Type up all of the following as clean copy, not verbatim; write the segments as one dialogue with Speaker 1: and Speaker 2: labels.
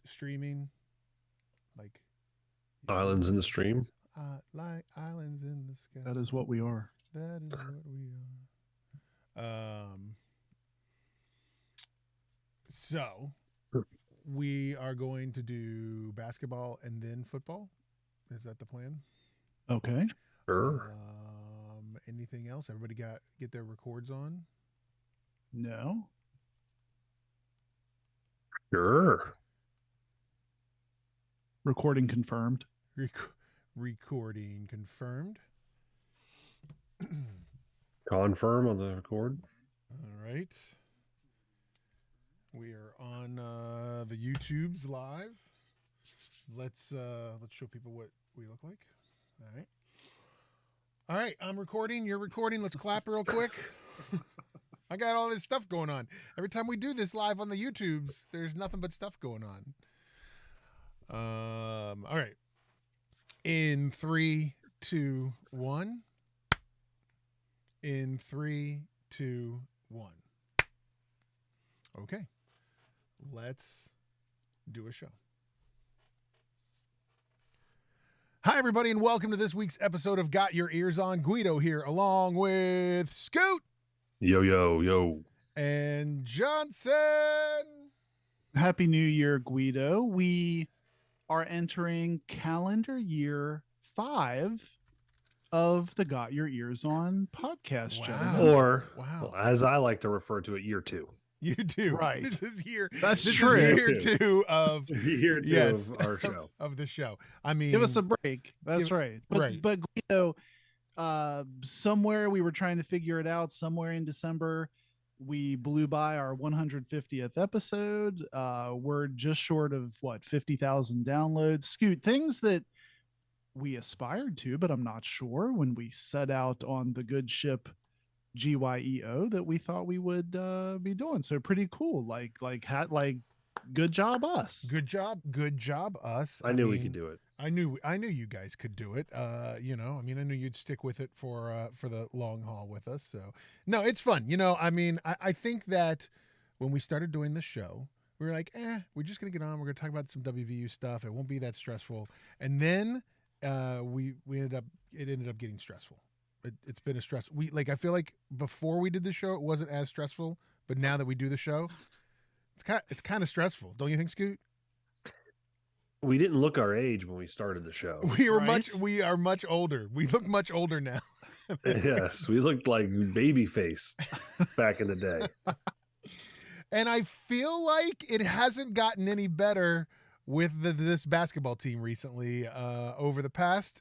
Speaker 1: streaming, like
Speaker 2: Islands in the stream.
Speaker 1: like islands in the sky.
Speaker 3: That is what we are.
Speaker 1: That is what we are. So we are going to do basketball and then football. Is that the plan?
Speaker 3: Okay.
Speaker 2: Sure.
Speaker 1: Anything else? Everybody get their records on.
Speaker 3: No.
Speaker 2: Sure.
Speaker 3: Recording confirmed.
Speaker 1: Recording confirmed.
Speaker 2: Confirm on the record.
Speaker 1: All right. We are on the YouTubes live. Let's show people what we look like. All right. All right, I'm recording. You're recording. Let's clap real quick. I got all this stuff going on. Every time we do this live on the YouTubes, there's nothing but stuff going on. All right. In 3, 2, 1. In 3, 2, 1. Okay. Let's do a show. Hi, everybody, and welcome to this week's episode of Got Your Ears On. Guido here, along with Scoot.
Speaker 2: Yo, yo, yo.
Speaker 1: And Johnson.
Speaker 3: Happy New Year, Guido. We are entering calendar year 5 of the Got Your Ears On podcast, gentlemen.
Speaker 2: Or,
Speaker 1: Wow.
Speaker 2: well, as I like to refer to it, year 2.
Speaker 1: You do.
Speaker 3: Right.
Speaker 1: This is year.
Speaker 3: That's
Speaker 1: this
Speaker 3: true.
Speaker 1: Is year 2 of
Speaker 2: year 2
Speaker 1: yes,
Speaker 2: of our show.
Speaker 1: Of the show. I mean,
Speaker 3: Give us a break. That's right.
Speaker 1: Right.
Speaker 3: But Guido, somewhere we were trying to figure it out. Somewhere in December, we blew by our 150th episode. We're just short of 50,000 downloads. Scoot, things that we aspired to, but I'm not sure when we set out on the good ship GYEO that we thought we would be doing. So pretty cool. Like good job us.
Speaker 1: Good job us.
Speaker 2: I knew we could do it.
Speaker 1: I knew you guys could do it. I knew you'd stick with it for the long haul with us. So no, it's fun. I think that when we started doing the show, we were like, we're just gonna get on. We're gonna talk about some WVU stuff. It won't be that stressful. And then it ended up getting stressful. It's been a stress. I feel like before we did the show, it wasn't as stressful, but now that we do the show, it's kind of stressful. Don't you think, Scoot?
Speaker 2: We didn't look our age when we started the show.
Speaker 1: We are much older. We look much older now.
Speaker 2: Yes, we looked like baby face back in the day.
Speaker 1: And I feel like it hasn't gotten any better with this basketball team recently. Over the past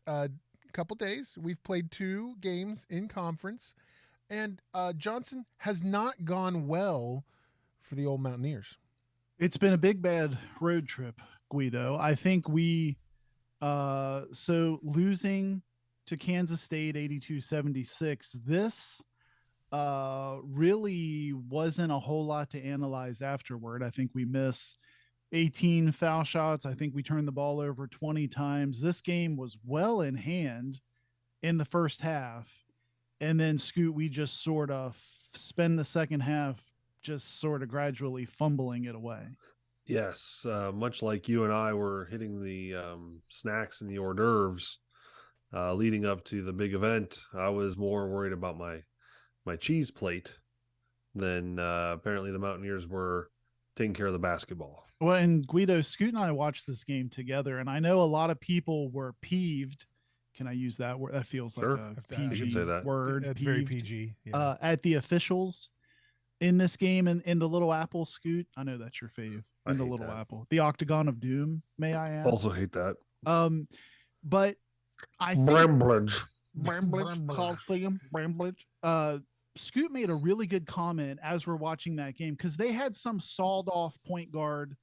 Speaker 1: couple days, we've played 2 games in conference, and Johnson has not gone well for the old Mountaineers.
Speaker 3: It's been a big bad road trip, Guido. I think we so losing to Kansas State 82-76, this really wasn't a whole lot to analyze afterward. I think we miss 18 foul shots. I think we turned the ball over 20 times. This game was well in hand in the first half. And then Scoot, we just sort of spend the second half just sort of gradually fumbling it away.
Speaker 2: Yes, much like you and I were hitting the snacks and the hors d'oeuvres leading up to the big event, I was more worried about my cheese plate than apparently the Mountaineers were taking care of the basketball.
Speaker 3: Well, and Guido, Scoot and I watched this game together, and I know a lot of people were peeved. Can I use that word? That feels
Speaker 2: Sure.
Speaker 3: like a
Speaker 2: You
Speaker 3: PG
Speaker 2: can say that.
Speaker 3: word.
Speaker 1: That's very PG.
Speaker 3: Yeah. At the officials in this game, and in the Little Apple, Scoot. I know that's your fave. In the Little Apple, the Octagon of Doom. May I add?
Speaker 2: Also hate that.
Speaker 3: But I think
Speaker 2: Bramblage.
Speaker 3: Scoot made a really good comment as we're watching that game, because they had some sawed off point guard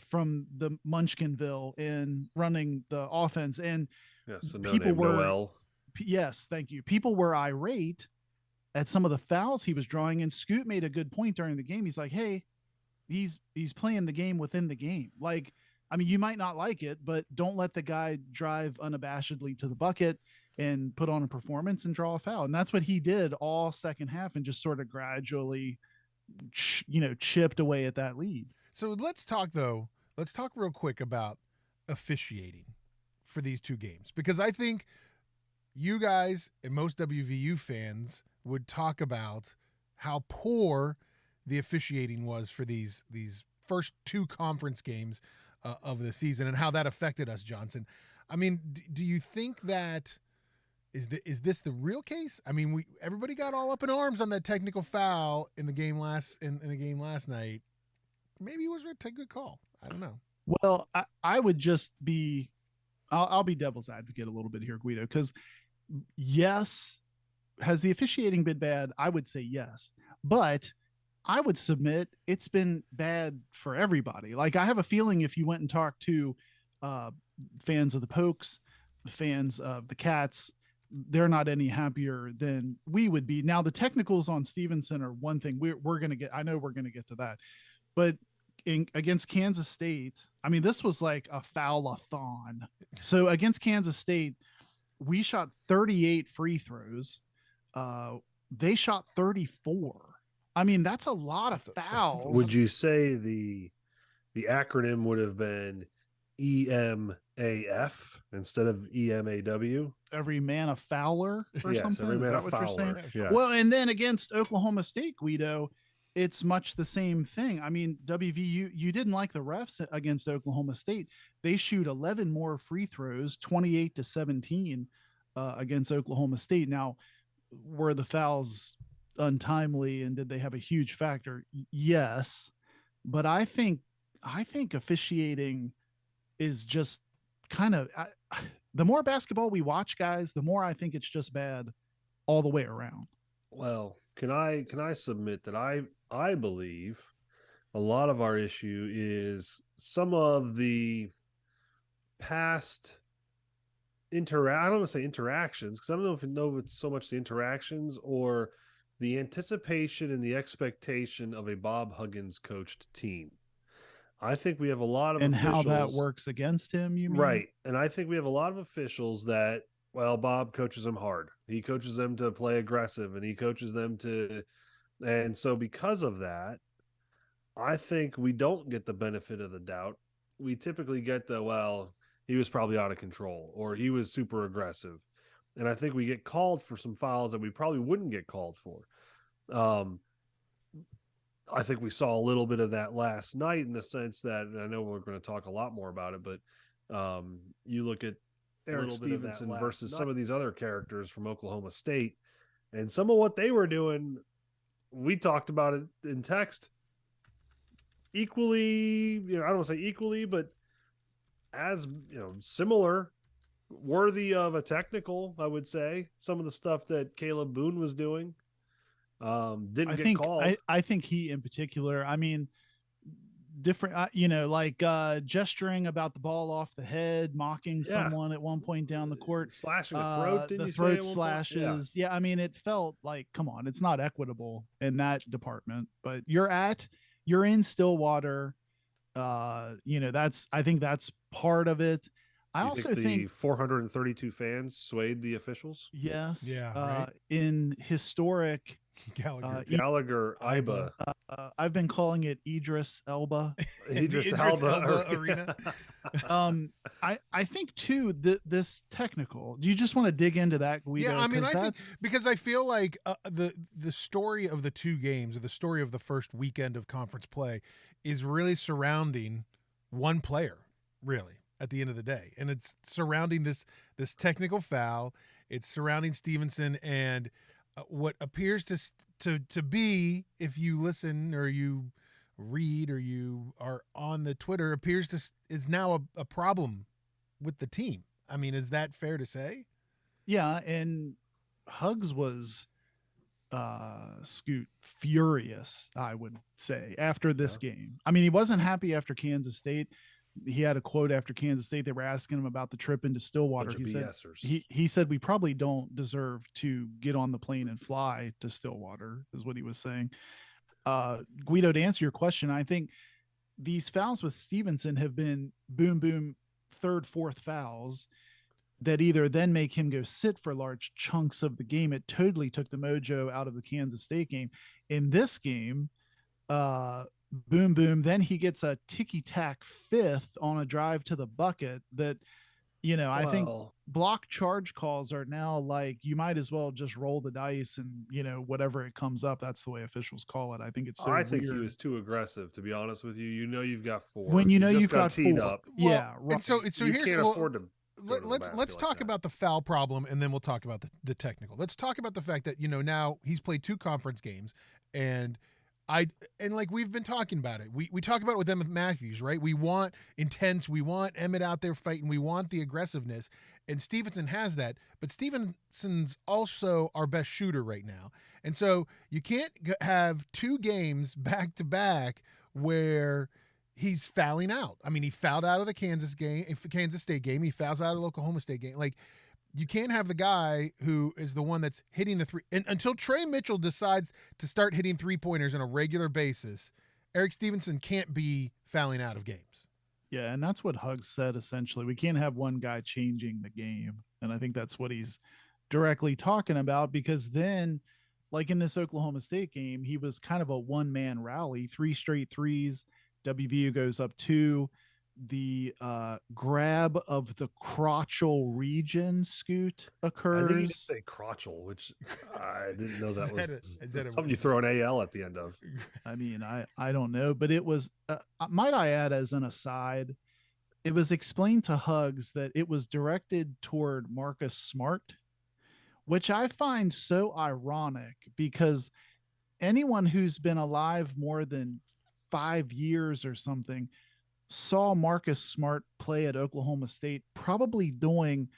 Speaker 3: from the Munchkinville in running the offense, and
Speaker 2: yes,
Speaker 3: people were
Speaker 2: Noel.
Speaker 3: Yes, thank you. People were irate at some of the fouls he was drawing, and Scoot made a good point during the game. He's like, hey, he's playing the game within the game. Like, I mean, you might not like it, but don't let the guy drive unabashedly to the bucket and put on a performance and draw a foul. And that's what he did all second half, and just sort of gradually, chipped away at that lead.
Speaker 1: So let's talk, though. let's talk real quick about officiating for these two games, because I think you guys and most WVU fans would talk about how poor the officiating was for these first two conference games of the season and how that affected us, Johnson. I mean, do you think that is this the real case? I mean, we everybody got all up in arms on that technical foul in the game in the game last night. Maybe it was a good call. I don't know.
Speaker 3: Well, I would just be, I'll be devil's advocate a little bit here, Guido, because yes, has the officiating been bad? I would say yes, but I would submit it's been bad for everybody. Like, I have a feeling if you went and talked to uh, fans of the Pokes, fans of the Cats, they're not any happier than we would be. Now, the technicals on Stevenson are one thing. We're going to get, I know we're going to get to that, but against Kansas State, I mean, this was like a foul-a-thon. So against Kansas State, we shot 38 free throws. They shot 34. I mean, that's a lot of fouls.
Speaker 2: Would you say the acronym would have been EMAF instead of EMAW?
Speaker 3: Every man a fouler or
Speaker 2: yes,
Speaker 3: something?
Speaker 2: every man
Speaker 3: Is that
Speaker 2: a
Speaker 3: what you're saying?
Speaker 2: fouler. Yes.
Speaker 3: Well, and then against Oklahoma State, Guido, it's much the same thing. I mean, WVU, you didn't like the refs against Oklahoma State. They shoot 11 more free throws, 28-17 against Oklahoma State. Now, were the fouls untimely and did they have a huge factor? Yes, but I think officiating is just kind of the more basketball we watch, guys, the more I think it's just bad all the way around.
Speaker 2: Well, can I submit that I believe a lot of our issue is some of the past I don't want to say interactions, because I don't know if it's so much the interactions or the anticipation and the expectation of a Bob Huggins coached team. I think we have a lot of
Speaker 3: and
Speaker 2: officials,
Speaker 3: how that works against him, you mean?
Speaker 2: right? And I think we have a lot of officials that, well, Bob coaches them hard. He coaches them to play aggressive, and he coaches them to, and so because of that, I think we don't get the benefit of the doubt. We typically get the, well, he was probably out of control or he was super aggressive. And I think we get called for some fouls that we probably wouldn't get called for. I think we saw a little bit of that last night in the sense that, and I know we're going to talk a lot more about it, but you look at Eric Stevenson versus some of these other characters from Oklahoma State, and some of what they were doing, we talked about it in text. Equally, I don't want to say equally, but as similar, worthy of a technical, I would say. Some of the stuff that Caleb Boone was doing didn't get called.
Speaker 3: I think he in particular, I mean, different, like gesturing about the ball off the head, mocking someone at one point down the court,
Speaker 2: slashing a throat,
Speaker 3: the throat slashes. Yeah, I mean, it felt like, come on, it's not equitable in that department. But you're in Stillwater. I think that's part of it. I also think
Speaker 2: 432 fans swayed the officials.
Speaker 3: Yes.
Speaker 1: Yeah. Right?
Speaker 3: In historic
Speaker 2: Gallagher Iba.
Speaker 3: I've been calling it Idris Elba.
Speaker 2: Idris Elba
Speaker 1: Arena.
Speaker 3: I think too this technical. Do you just want to dig into that, Guido?
Speaker 1: Yeah, I mean, I think because I feel like the story of the two games, or the story of the first weekend of conference play, is really surrounding one player, really, at the end of the day, and it's surrounding this technical foul. It's surrounding Stevenson and what appears to be, if you listen or you read or you are on the Twitter, is now a problem with the team. I mean, is that fair to say?
Speaker 3: Yeah, and Huggs was Scoot furious, I would say, after this game. I mean, he wasn't happy after Kansas State. He had a quote after Kansas State. They were asking him about the trip into Stillwater. He said we probably don't deserve to get on the plane and fly to Stillwater, is what he was saying. Guido, to answer your question, I think these fouls with Stevenson have been boom, boom, third, fourth fouls that either then make him go sit for large chunks of the game. It totally took the mojo out of the Kansas State game. In this game, boom, boom. Then he gets a ticky tack fifth on a drive to the bucket that, I think
Speaker 2: Well,
Speaker 3: block charge calls are now like you might as well just roll the dice and, whatever it comes up, that's the way officials call it. I think it's so
Speaker 2: I think he
Speaker 3: weird
Speaker 2: was too aggressive, to be honest with you. You know you've got
Speaker 3: when
Speaker 2: four.
Speaker 3: you
Speaker 2: You
Speaker 3: know
Speaker 2: just
Speaker 3: you've
Speaker 2: got
Speaker 3: got
Speaker 2: teed
Speaker 3: four.
Speaker 2: up.
Speaker 1: Well,
Speaker 3: Yeah,
Speaker 1: and
Speaker 3: right.
Speaker 1: so
Speaker 2: You
Speaker 1: here's
Speaker 2: can't
Speaker 1: well,
Speaker 2: afford to go to the basket
Speaker 1: let's
Speaker 2: like
Speaker 1: talk
Speaker 2: that.
Speaker 1: about the foul problem, and then we'll talk about the technical. Let's talk about the fact that now he's played 2 conference games, and I and like we've been talking about it. We talk about it with Emmett Matthews, right? We want intense. We want Emmett out there fighting. We want the aggressiveness, and Stevenson has that. But Stevenson's also our best shooter right now, and so you can't have 2 games back to back where he's fouling out. I mean, he fouled out of the Kansas State game. He fouls out of the Oklahoma State game. Like, you can't have the guy who is the one that's hitting the three. And until Trey Mitchell decides to start hitting 3-pointers on a regular basis, Eric Stevenson can't be fouling out of games.
Speaker 3: Yeah, and that's what Hugs said essentially. We can't have one guy changing the game. And I think that's what he's directly talking about because then, like in this Oklahoma State game, he was kind of a one-man rally, 3 straight threes. WVU goes up 2. The grab of the crotchal region scoot
Speaker 2: I think you did
Speaker 3: occurs.
Speaker 2: say crotchal, which I didn't know that was
Speaker 1: Is that
Speaker 2: something you throw an AL at the end of.
Speaker 3: I mean, I don't know, but it was. Might I add, as an aside, it was explained to Hugs that it was directed toward Marcus Smart, which I find so ironic because anyone who's been alive more than 5 years or something saw Marcus Smart play at Oklahoma State, probably doing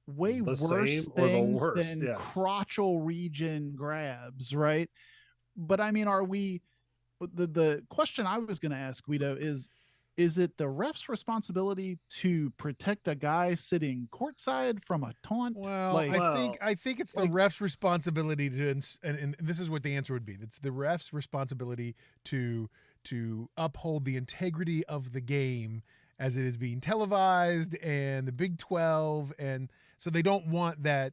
Speaker 3: way
Speaker 2: The
Speaker 3: worse
Speaker 2: same or the
Speaker 3: things
Speaker 2: worst,
Speaker 3: than
Speaker 2: yes.
Speaker 3: crotchal region grabs, right? But I mean, are we the question I was going to ask Guido is it the ref's responsibility to protect a guy sitting courtside from a taunt?
Speaker 1: Well,
Speaker 3: Like,
Speaker 1: I think it's the
Speaker 3: like
Speaker 1: ref's responsibility to, and this is what the answer would be. It's the ref's responsibility to uphold the integrity of the game as it is being televised, and the Big 12, and so they don't want that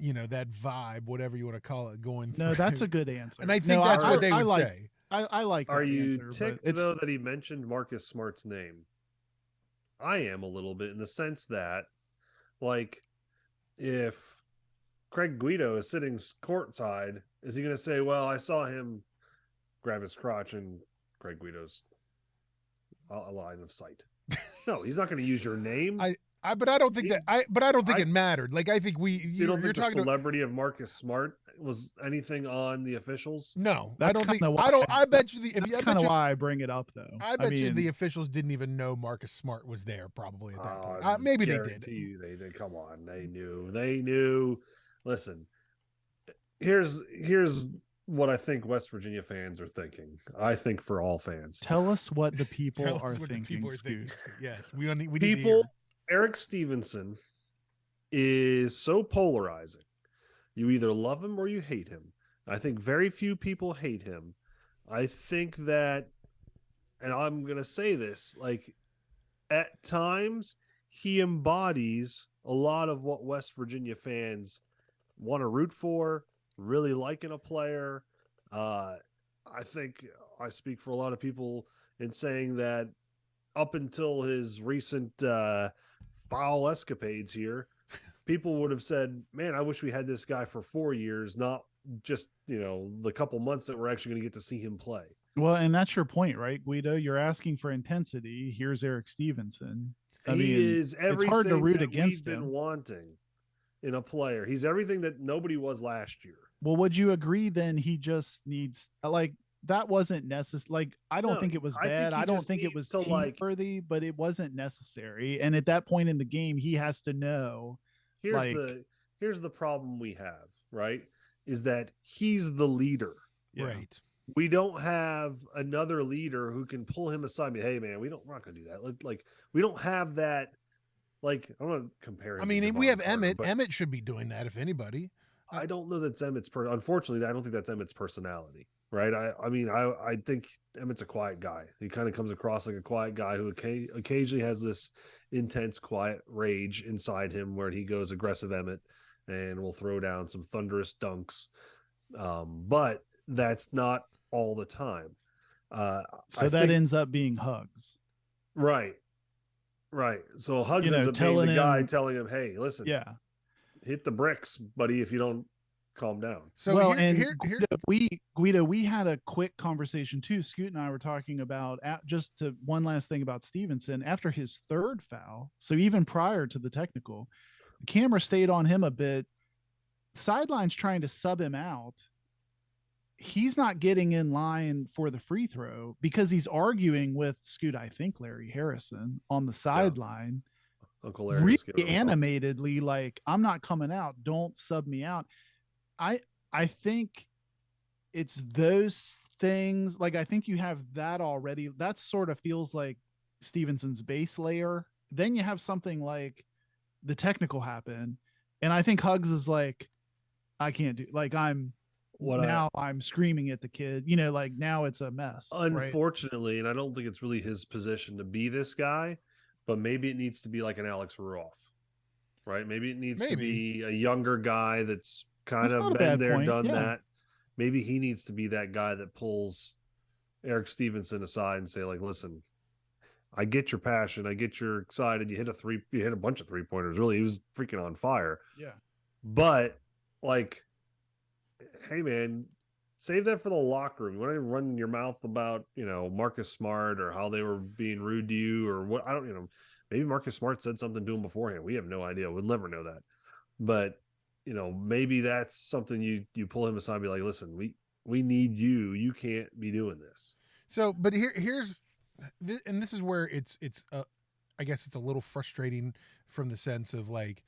Speaker 1: that vibe, whatever you want to call it, going through.
Speaker 3: no, that's a good answer.
Speaker 1: And I think
Speaker 3: No,
Speaker 1: that's what they
Speaker 3: I
Speaker 1: would
Speaker 3: like
Speaker 1: say.
Speaker 3: I like
Speaker 2: Are
Speaker 3: that
Speaker 2: you
Speaker 3: answer, but
Speaker 2: ticked
Speaker 3: it's
Speaker 2: though that he mentioned Marcus Smart's name? I am a little bit in the sense that, like, if Craig Guido is sitting courtside, is he going to say, "Well, I saw him grab his crotch and Craig Guido's a line of sight"? No, he's not going to use your name.
Speaker 1: But I don't think
Speaker 2: I-
Speaker 1: it mattered. Like, I think
Speaker 2: You don't
Speaker 1: you're
Speaker 2: think the
Speaker 1: talking
Speaker 2: celebrity of Marcus Smart was anything on the officials?
Speaker 1: no, I
Speaker 3: that's
Speaker 1: don't think
Speaker 3: kind of why
Speaker 1: I don't. I bet you the if
Speaker 3: that's
Speaker 1: you, I
Speaker 3: kind
Speaker 1: bet
Speaker 3: of
Speaker 1: you
Speaker 3: why I bring it up though.
Speaker 1: I bet you the officials didn't even know Marcus Smart was there probably at that point. Maybe they did.
Speaker 2: Guarantee you they did. Come on, they knew. They knew. Listen, here's what I think West Virginia fans are thinking. I think for all fans,
Speaker 3: Tell us what the
Speaker 1: Tell
Speaker 3: people
Speaker 1: us
Speaker 3: are
Speaker 1: what the
Speaker 3: thinking,
Speaker 1: people are
Speaker 3: Scoot.
Speaker 1: thinking. Yes, we need to
Speaker 2: people.
Speaker 1: hear.
Speaker 2: Eric Stevenson is so polarizing. You either love him or you hate him. I think very few people hate him. I think that, and I'm gonna say this, like, at times he embodies a lot of what West Virginia fans want to root for, really like in a player. I think I speak for a lot of people in saying that up until his recent foul escapades here, people would have said, "Man, I wish we had this guy for 4 years, not just the couple months that we're actually going to get to see him play."
Speaker 3: Well, and that's your point, right, Guido? You're asking for intensity. Here's Eric Stevenson. I
Speaker 2: He
Speaker 3: mean,
Speaker 2: is
Speaker 3: it's hard to
Speaker 2: everything
Speaker 3: root
Speaker 2: that
Speaker 3: against
Speaker 2: we've been
Speaker 3: him.
Speaker 2: wanting in a player. He's everything that nobody was last year.
Speaker 3: Well, would you agree then he just needs like that wasn't necessary. Like I don't
Speaker 2: No,
Speaker 3: think it was
Speaker 2: I think
Speaker 3: bad.
Speaker 2: he
Speaker 3: I don't
Speaker 2: just
Speaker 3: think it
Speaker 2: needs
Speaker 3: was
Speaker 2: to,
Speaker 3: team
Speaker 2: like,
Speaker 3: worthy, but it wasn't necessary. And at that point in the game, he has to know
Speaker 2: here's
Speaker 3: like
Speaker 2: the problem we have, right? Is that he's the leader.
Speaker 3: yeah.
Speaker 1: Right.
Speaker 2: We don't have another leader who can pull him aside and be, "Hey man, we're not gonna do that." Like, we don't have that. Like, I'm gonna compare him.
Speaker 1: I mean,
Speaker 2: to
Speaker 1: we
Speaker 2: Devon
Speaker 1: have
Speaker 2: Carter,
Speaker 1: Emmett.
Speaker 2: but
Speaker 1: Emmett should be doing that if anybody.
Speaker 2: I don't know that's Emmett's unfortunately, I don't think that's Emmett's personality, right? I mean, I think Emmett's a quiet guy. He kind of comes across like a quiet guy who occasionally has this intense, quiet rage inside him where he goes aggressive Emmett and will throw down some thunderous dunks. But that's not all the time.
Speaker 3: So
Speaker 2: I
Speaker 3: that
Speaker 2: think
Speaker 3: ends up being Hugs.
Speaker 2: right, right. So Hugs
Speaker 3: You know,
Speaker 2: ends up being the
Speaker 3: telling
Speaker 2: guy
Speaker 3: him,
Speaker 2: telling him, "Hey, listen,
Speaker 3: yeah.
Speaker 2: hit the bricks, buddy. If you don't calm down."
Speaker 1: So
Speaker 3: Well,
Speaker 1: here
Speaker 3: and
Speaker 1: here here
Speaker 3: Guido, we had a quick conversation too. Scoot and I were talking about just to one last thing about Stevenson after his third foul. So even prior to the technical, the camera stayed on him a bit. Sideline's trying to sub him out. He's not getting in line for the free throw because he's arguing with Scoot, I think Larry Harrison on the
Speaker 2: Yeah,
Speaker 3: sideline,
Speaker 2: Uncle Larry
Speaker 3: really
Speaker 2: was giving him a talk.
Speaker 3: animatedly, like, I'm not coming out. Don't sub me out. I I think it's those things. Like, I think you have that already. That sort of feels like Stevenson's base layer. Then you have something like the technical happen. And I think Hugs is like, I can't do, like,
Speaker 2: What I
Speaker 3: I'm screaming at the kid, you know, like now it's a mess, right?
Speaker 2: Unfortunately, and I don't think it's really his position to be this guy, but maybe it needs to be like an Alex Ruoff, right? Maybe it needs to
Speaker 1: maybe.
Speaker 2: be a younger guy that's kind
Speaker 3: That's
Speaker 2: of
Speaker 3: not a
Speaker 2: been
Speaker 3: bad
Speaker 2: there,
Speaker 3: point.
Speaker 2: done
Speaker 3: Yeah.
Speaker 2: that. Maybe he needs to be that guy that pulls Eric Stevenson aside and say, like, listen, I get your passion, I get you're excited. You hit a bunch of 3-pointers. Really, he was freaking on fire.
Speaker 3: Yeah.
Speaker 2: But like, hey man, save that for the locker room. You want to run your mouth about, Marcus Smart or how they were being rude to you or what? I don't, maybe Marcus Smart said something to him beforehand. We have no idea. We'll never know that. But, maybe that's something you pull him aside and be like, listen, we need you. You can't be doing this.
Speaker 1: So, but and this is where it's I guess it's a little frustrating from the sense of like,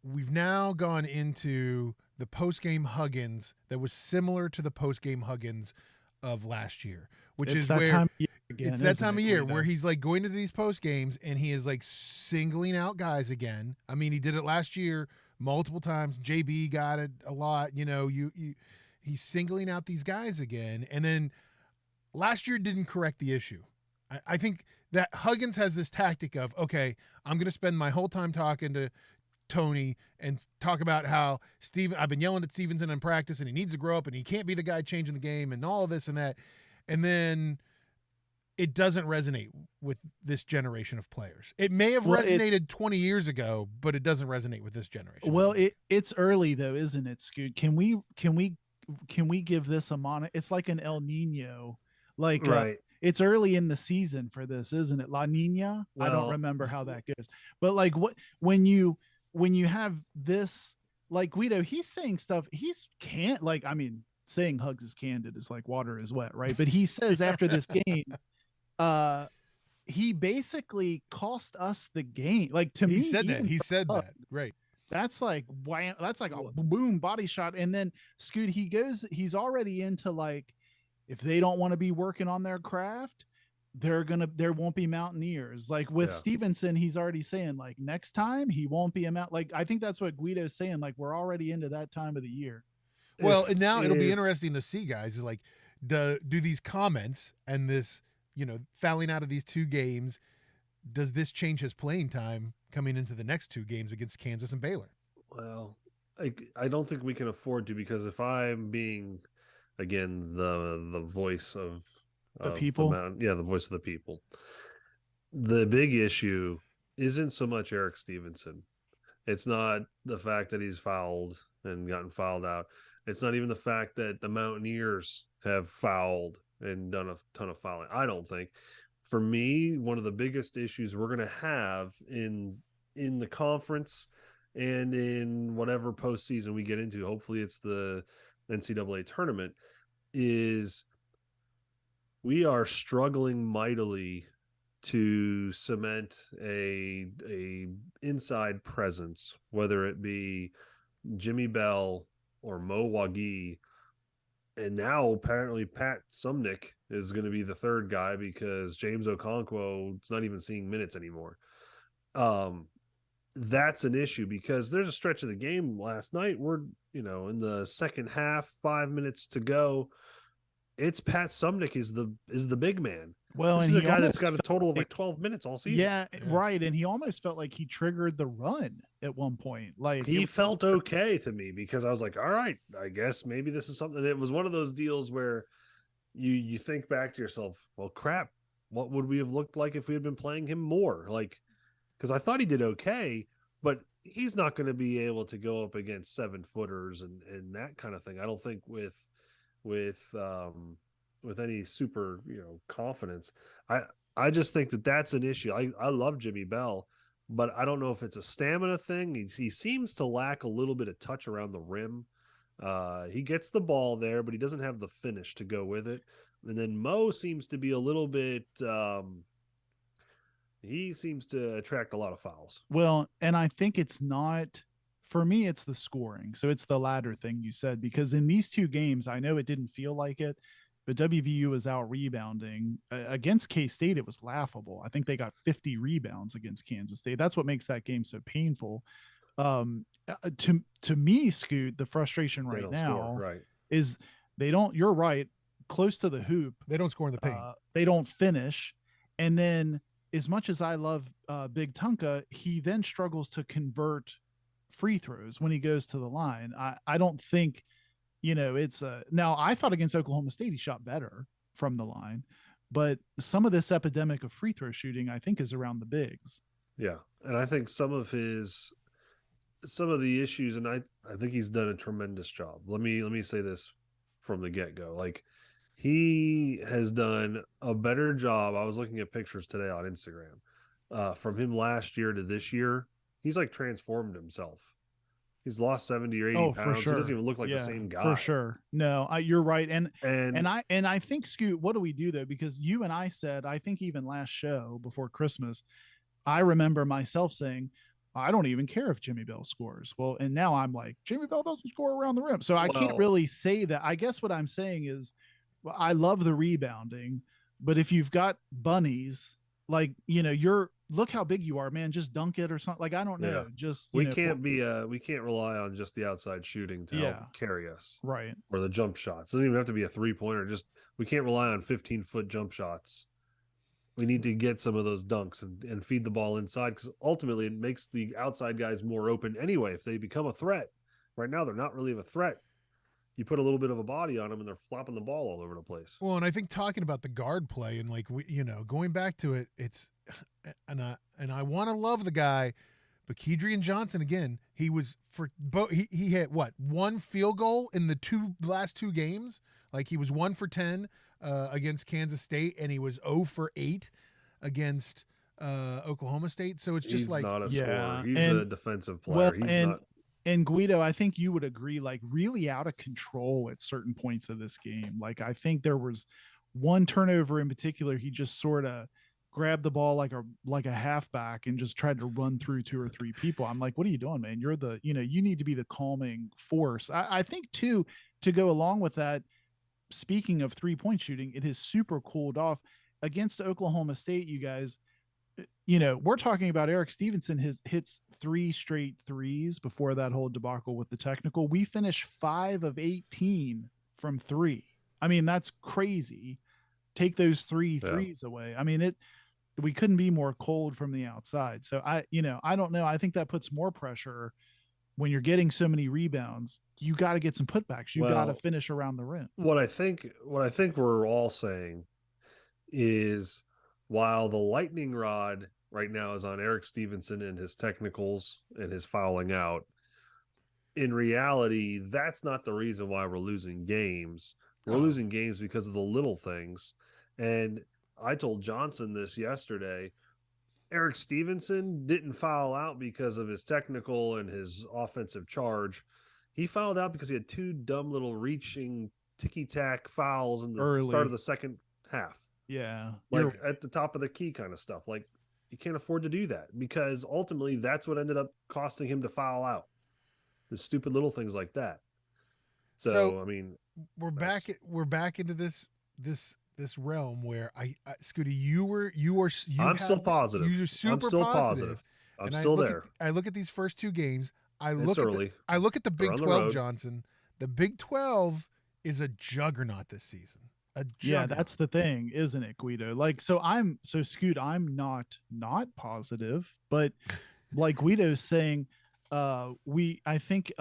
Speaker 1: we've now gone into the post game Huggins that was similar to the post game Huggins of last year, which
Speaker 3: It's
Speaker 1: is
Speaker 3: that
Speaker 1: where
Speaker 3: time of year again,
Speaker 1: it's that
Speaker 3: isn't
Speaker 1: time
Speaker 3: it,
Speaker 1: of year
Speaker 3: Guido?
Speaker 1: where he's like going to these post games and he is like singling out guys again. I mean, he did it last year multiple times. JB got it a lot. He's singling out these guys again, and then last year didn't correct the issue. I think that Huggins has this tactic of, okay, I'm going to spend my whole time talking to Tony and talk about how I've been yelling at Stevenson in practice and he needs to grow up and he can't be the guy changing the game and all this and that. And then it doesn't resonate with this generation of players. It may have resonated 20 years ago, but it doesn't resonate with this generation.
Speaker 3: Well, it's early though, isn't it, Scoot? Can we give this a mono? It's like an El Nino, like
Speaker 2: Right.
Speaker 3: it's early in the season for this, isn't it? La Nina. I don't
Speaker 2: Well,
Speaker 3: remember how that goes, but like when you have this, like Guido, he's saying stuff. He's can't like. I mean, saying Hugs is candid is like water is wet, right? But he says after this game, he basically cost us the game. Like to me,
Speaker 1: he said
Speaker 3: even
Speaker 1: that. Right.
Speaker 3: that's like wham, that's like a boom body shot. And then Scoot, he's already into like, if they don't want to be working on their craft, there won't be Mountaineers. Like with
Speaker 2: Yeah.
Speaker 3: Stevenson, he's already saying like next time he won't be a Mount. Like I think that's what Guido's saying. Like we're already into that time of the year.
Speaker 1: Well, and now it'll be interesting to see, guys, is like, do these comments and this, fouling out of these two games, does this change his playing time coming into the next two games against Kansas and Baylor?
Speaker 2: Well, I don't think we can afford to, because if I'm being, again, the voice of
Speaker 3: The people?
Speaker 2: the voice of the people, the big issue isn't so much Eric Stevenson. It's not the fact that he's fouled and gotten fouled out. It's not even the fact that the Mountaineers have fouled and done a ton of fouling. I don't think. For me, one of the biggest issues we're going to have in the conference and in whatever postseason we get into, hopefully it's the NCAA tournament, is we are struggling mightily to cement a inside presence, whether it be Jimmy Bell or Mo Wagi. And now apparently Pat Sumnick is going to be the third guy because James Okonkwo is not even seeing minutes anymore. That's an issue because there's a stretch of the game last night. We're, in the second half, 5 minutes to go. It's Pat Sumnick is the big man.
Speaker 3: Well,
Speaker 2: this
Speaker 3: and
Speaker 2: is a
Speaker 3: he
Speaker 2: guy that's
Speaker 3: almost
Speaker 2: got a total of like
Speaker 3: felt
Speaker 2: 12 minutes all season.
Speaker 3: Yeah, right. And he almost felt like he triggered the run at one point. Like
Speaker 2: He felt okay to me because I was like, all right, I guess maybe this is something. It was one of those deals where you think back to yourself, well, crap, what would we have looked like if we had been playing him more? Like, because I thought he did okay, but he's not going to be able to go up against 7-footers and that kind of thing. I don't think with with any super confidence. I just think that that's an issue. I love Jimmy Bell, but I don't know if it's a stamina thing. He seems to lack a little bit of touch around the rim. He gets the ball there, but he doesn't have the finish to go with it. And then Mo seems to be a little bit. He seems to attract a lot of fouls.
Speaker 3: Well, and I think it's not for me, it's the scoring. So it's the latter thing you said, because in these two games, I know it didn't feel like it, but WVU was out rebounding against K State. It was laughable. I think they got 50 rebounds against Kansas State. That's what makes that game so painful. To me, Scoot, the frustration
Speaker 2: They
Speaker 3: right
Speaker 2: don't score,
Speaker 3: now
Speaker 2: right?
Speaker 3: is they don't. You're right, close to the hoop.
Speaker 1: They don't score in the paint.
Speaker 3: They don't finish, and then as much as I love Big Tunka, he then struggles to convert free throws when he goes to the line. I don't think, it's now I thought against Oklahoma State, he shot better from the line, but some of this epidemic of free throw shooting, I think, is around the bigs.
Speaker 2: Yeah. And I think some of the issues, and I think he's done a tremendous job. Let me say this from the get-go. Like, he has done a better job. I was looking at pictures today on Instagram. From him last year to this year, he's like transformed himself. He's lost 70 or 80
Speaker 3: Oh,
Speaker 2: pounds.
Speaker 3: for sure.
Speaker 2: He doesn't even look like the same guy.
Speaker 3: For sure. No, you're right. And
Speaker 2: And
Speaker 3: I think, Scoot, what do we do though? Because you and I said, I think even last show before Christmas, I remember myself saying, I don't even care if Jimmy Bell scores. Well, and now I'm like, Jimmy Bell doesn't score around the rim. So I can't really say that. I guess what I'm saying is, well, I love the rebounding, but if you've got bunnies, like, you're look how big you are, man, just dunk it or something. Like, I don't know.
Speaker 2: yeah,
Speaker 3: Just,
Speaker 2: we can't rely on just the outside shooting to help carry us.
Speaker 3: Right.
Speaker 2: Or the jump shots. It doesn't even have to be a 3-pointer. Just we can't rely on 15-foot jump shots. We need to get some of those dunks and feed the ball inside, because ultimately it makes the outside guys more open anyway if they become a threat. Right now, they're not really a threat. You put a little bit of a body on them and they're flopping the ball all over the place.
Speaker 1: Well, and I think talking about the guard play and like going back to it, it's and I want to love the guy, but Kedrian Johnson again, he was for both. He hit what, one field goal in the last two games. Like, he was 1 for 10 against Kansas State, and he was 0 for 8 against Oklahoma State. So it's just
Speaker 2: he's
Speaker 1: like,
Speaker 2: not a scorer. He's a defensive player.
Speaker 3: Well,
Speaker 2: he's not.
Speaker 3: And Guido, I think you would agree, like, really out of control at certain points of this game. Like, I think there was one turnover in particular. He just sort of grabbed the ball like a halfback and just tried to run through 2 or 3 people. I'm like, what are you doing, man? You're you need to be the calming force. I think too, to go along with that, speaking of 3-point shooting, it has super cooled off against Oklahoma State, you guys. We're talking about Eric Stevenson hits 3 straight threes before that whole debacle with the technical. We finished 5 of 18 from 3. I mean, that's crazy. Take those 3 threes away. I mean, we couldn't be more cold from the outside. So I don't know. I think that puts more pressure when you're getting so many rebounds. You got to get some putbacks. You got to finish around the rim.
Speaker 2: What I think we're all saying is, while the lightning rod right now is on Eric Stevenson and his technicals and his fouling out, in reality, that's not the reason why we're losing games. We're losing games because of the little things. And I told Johnson this yesterday. Eric Stevenson didn't foul out because of his technical and his offensive charge. He fouled out because he had 2 dumb little reaching ticky-tack fouls in the start of the second half.
Speaker 3: Yeah.
Speaker 2: Like at the top of the key kind of stuff. Like, you can't afford to do that, because ultimately that's what ended up costing him to foul out. The stupid little things like that. So I mean,
Speaker 1: we're back into this realm where Scooty,
Speaker 2: I'm still positive.
Speaker 1: You're super
Speaker 2: I'm still positive. I'm still there.
Speaker 1: I look at these first 2 games. I
Speaker 2: It's
Speaker 1: look at the Big 12, Johnson. The Big 12 is a juggernaut this season.
Speaker 3: Yeah, that's the thing, isn't it, Guido? Like, so Scoot, I'm not positive, but like Guido's saying, I think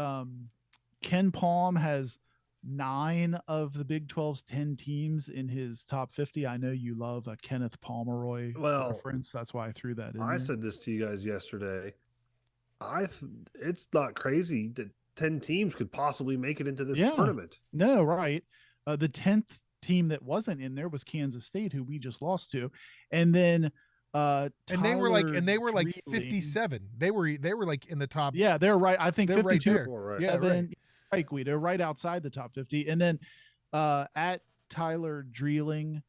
Speaker 3: Ken Palm has 9 of the Big 12's 10 teams in his top 50. I know you love a Kenneth Pomeroy
Speaker 2: Well,
Speaker 3: reference. That's why I threw that in
Speaker 2: I
Speaker 3: there.
Speaker 2: said this to you guys yesterday. It's not crazy that 10 teams could possibly make it into this tournament.
Speaker 3: No, right. The 10th team that wasn't in there was Kansas State, who we just lost to. And then
Speaker 1: and they were like
Speaker 3: Dreeling,
Speaker 1: 57. They were like in the top.
Speaker 3: Yeah, they're right. I think
Speaker 1: they're
Speaker 3: 52.
Speaker 1: right there.
Speaker 2: Right.
Speaker 1: Yeah, right.
Speaker 3: Right, Guido, right outside the top 50. And then at Tyler Dreeling,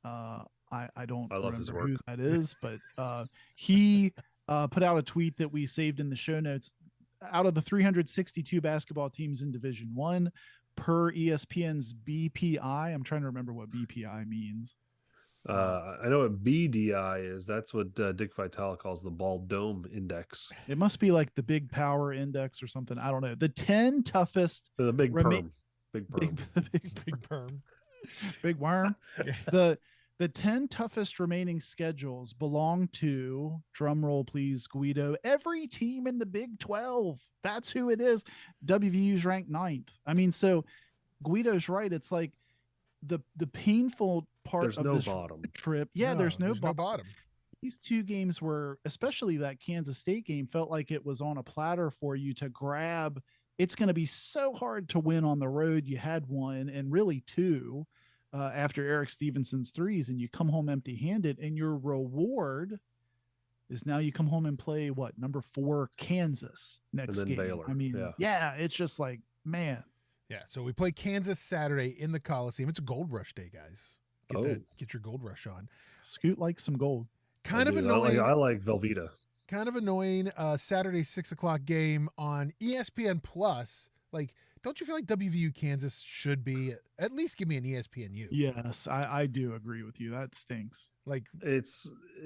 Speaker 3: I don't remember who that is, but he put out a tweet that we saved in the show notes. Out of the 362 basketball teams in Division One, per ESPN's BPI, I'm trying to remember what BPI means.
Speaker 2: I know what BDI is. That's what Dick Vitale calls the Ball Dome Index.
Speaker 3: It must be like the Big Power Index or something. I don't know. The 10 toughest.
Speaker 2: The big perm. Big perm.
Speaker 1: Big perm.
Speaker 3: Big worm. Yeah. The 10 toughest remaining schedules belong to, drumroll please, Guido, every team in the Big 12. That's who it is. WVU's ranked 9th. I mean, so Guido's right. It's like the painful part
Speaker 2: there's
Speaker 3: of
Speaker 2: no
Speaker 3: this
Speaker 2: bottom.
Speaker 3: trip. Yeah, there's no
Speaker 1: bottom.
Speaker 3: These two games were, especially that Kansas State game, felt like it was on a platter for you to grab. It's going to be so hard to win on the road. You had one and really two after Eric Stevenson's threes, and you come home empty-handed, and your reward is now you come home and play number 4 Kansas next game.
Speaker 2: Baylor.
Speaker 3: I mean, yeah, it's just like, man.
Speaker 1: Yeah, so we play Kansas Saturday in the Coliseum. It's a Gold Rush day, guys. Get your Gold Rush on.
Speaker 3: Scoot likes some gold.
Speaker 1: Kind of annoying.
Speaker 2: I like Velveeta.
Speaker 1: Kind of annoying. Saturday 6:00 game on ESPN Plus. Like, don't you feel like WVU Kansas should be at least give me an ESPNU?
Speaker 3: Yes, I do agree with you. That stinks.
Speaker 1: Like
Speaker 2: it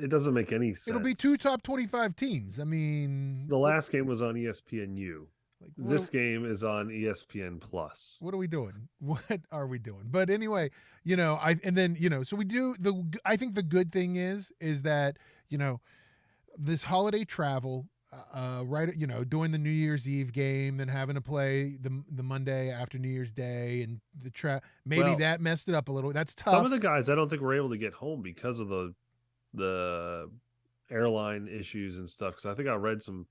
Speaker 2: doesn't make any sense.
Speaker 1: It'll be 2 top 25 teams. I mean,
Speaker 2: the last game was on ESPNU. Like this game is on ESPN Plus.
Speaker 1: What are we doing? What are we doing? But anyway, so we do I think the good thing is that, this holiday travel, right, doing the New Year's Eve game, then having to play the Monday after New Year's Day, and that messed it up a little. That's tough.
Speaker 2: Some of the guys I don't think were able to get home because of the airline issues and stuff. Because I think I read some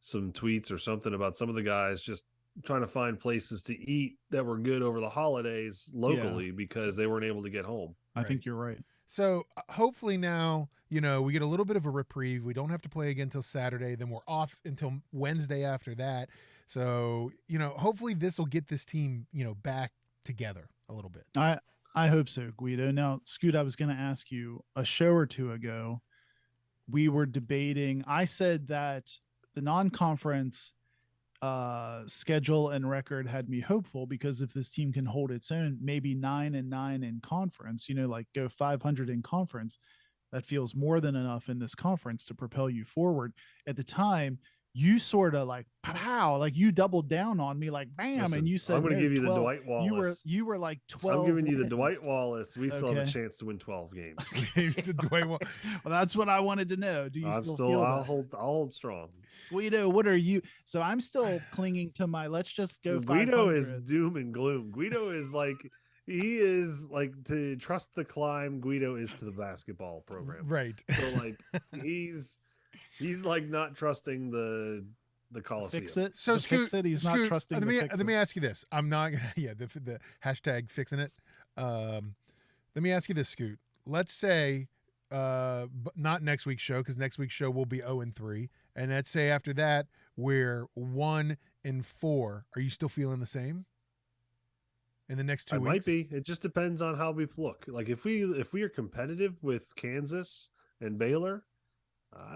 Speaker 2: tweets or something about some of the guys just trying to find places to eat that were good over the holidays locally because they weren't able to get home.
Speaker 3: I think you're right.
Speaker 1: So hopefully now, we get a little bit of a reprieve. We don't have to play again until Saturday. Then we're off until Wednesday after that. So, hopefully this will get this team, back together a little bit.
Speaker 3: I hope so, Guido. Now, Scoot, I was going to ask you a show or two ago, we were debating. I said that the non-conference schedule and record had me hopeful because if this team can hold its own, maybe 9-9 in conference, like go 500 in conference, that feels more than enough in this conference to propel you forward. At the time, you sort of like, pow, like you doubled down on me, like bam.
Speaker 2: Listen,
Speaker 3: and you said,
Speaker 2: I'm going to give you
Speaker 3: 12.
Speaker 2: the Dwight Wallace.
Speaker 3: You were like 12.
Speaker 2: I'm giving you the
Speaker 3: wins.
Speaker 2: Dwight Wallace. We still have a chance to win 12 games.
Speaker 3: Well, that's what I wanted to know. Do you
Speaker 2: I'll hold strong.
Speaker 3: Guido, what are you? So I'm still clinging to my, let's just go.
Speaker 2: Guido is doom and gloom. Guido is like, he is like, to trust the climb. Guido is to the basketball program.
Speaker 1: Right.
Speaker 2: So like he's like not trusting the Coliseum.
Speaker 3: Fix it.
Speaker 1: So
Speaker 3: Scoot, fix it. He's not trusting.
Speaker 1: Let me ask you this. I'm not gonna. Yeah, the hashtag fixing it. Let me ask you this, Scoot. Let's say, but not next week's show, because next week's show will be 0-3, and let's say after that we're 1-4. Are you still feeling the same? In the next 2 weeks,
Speaker 2: might be. It just depends on how we look. Like if we are competitive with Kansas and Baylor,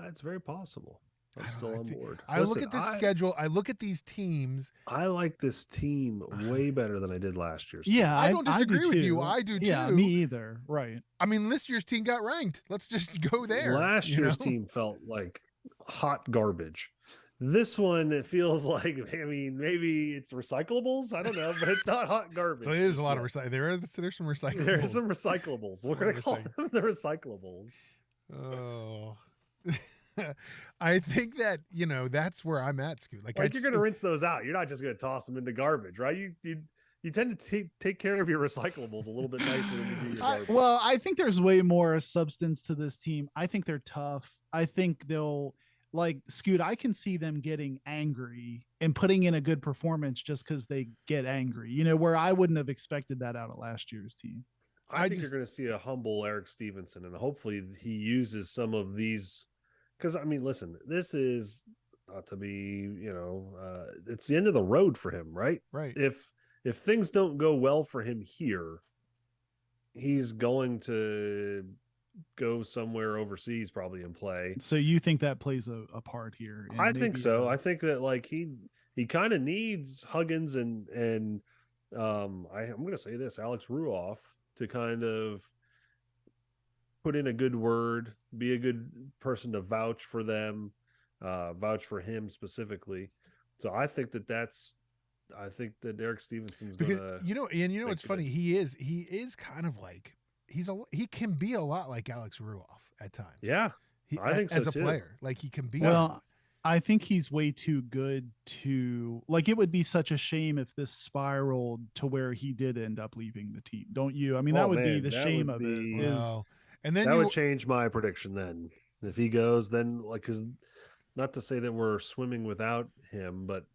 Speaker 2: it's very possible. I'm still on board.
Speaker 1: Look at this schedule. I look at these teams.
Speaker 2: I like this team way better than I did last year's.
Speaker 3: Yeah,
Speaker 1: I don't disagree with you. I do too.
Speaker 3: Yeah, me either. Right.
Speaker 1: I mean, this year's team got ranked. Let's just go there.
Speaker 2: Last year's team felt like hot garbage. This one, it feels like, I mean, maybe it's recyclables. I don't know, but it's not hot garbage.
Speaker 1: So it is a lot of recyclables. There's some recyclables.
Speaker 2: There's some recyclables. We're going to call them the recyclables.
Speaker 1: Oh. I think that, that's where I'm at, Scoot. Like
Speaker 2: you're going to rinse those out. You're not just going to toss them into garbage, right? you tend to take care of your recyclables a little bit nicer than you do your garbage.
Speaker 3: Well, I think there's way more substance to this team. I think they're tough. I think they'll like Scoot. I can see them getting angry and putting in a good performance just because they get angry. You know, where I wouldn't have expected that out of last year's team.
Speaker 2: I think you're going to see a humble Eric Stevenson, and hopefully he uses some of these. Because I mean, listen, this is not to be, it's the end of the road for him, right?
Speaker 1: Right.
Speaker 2: If things don't go well for him here, he's going to go somewhere overseas probably and play.
Speaker 3: So you think that plays a part here?
Speaker 2: I think so. I think that like he kind of needs Huggins and I'm going to say this, Alex Ruoff, to kind of put in a good word, be a good person to vouch for them, vouch for him specifically. So I think that Eric Stevenson's
Speaker 1: because
Speaker 2: gonna,
Speaker 1: what's funny, he is kind of like he can be a lot like Alex Ruoff at times.
Speaker 2: Yeah, I think so
Speaker 1: as a
Speaker 2: too.
Speaker 1: player, like he can be.
Speaker 3: Well, I think he's way too good to like. It would be such a shame if this spiraled to where he did end up leaving the team. Don't you? I mean, that would be the shame of it.
Speaker 1: And then
Speaker 2: that would change my prediction. Then if he goes, then like, because not to say that we're swimming without him, but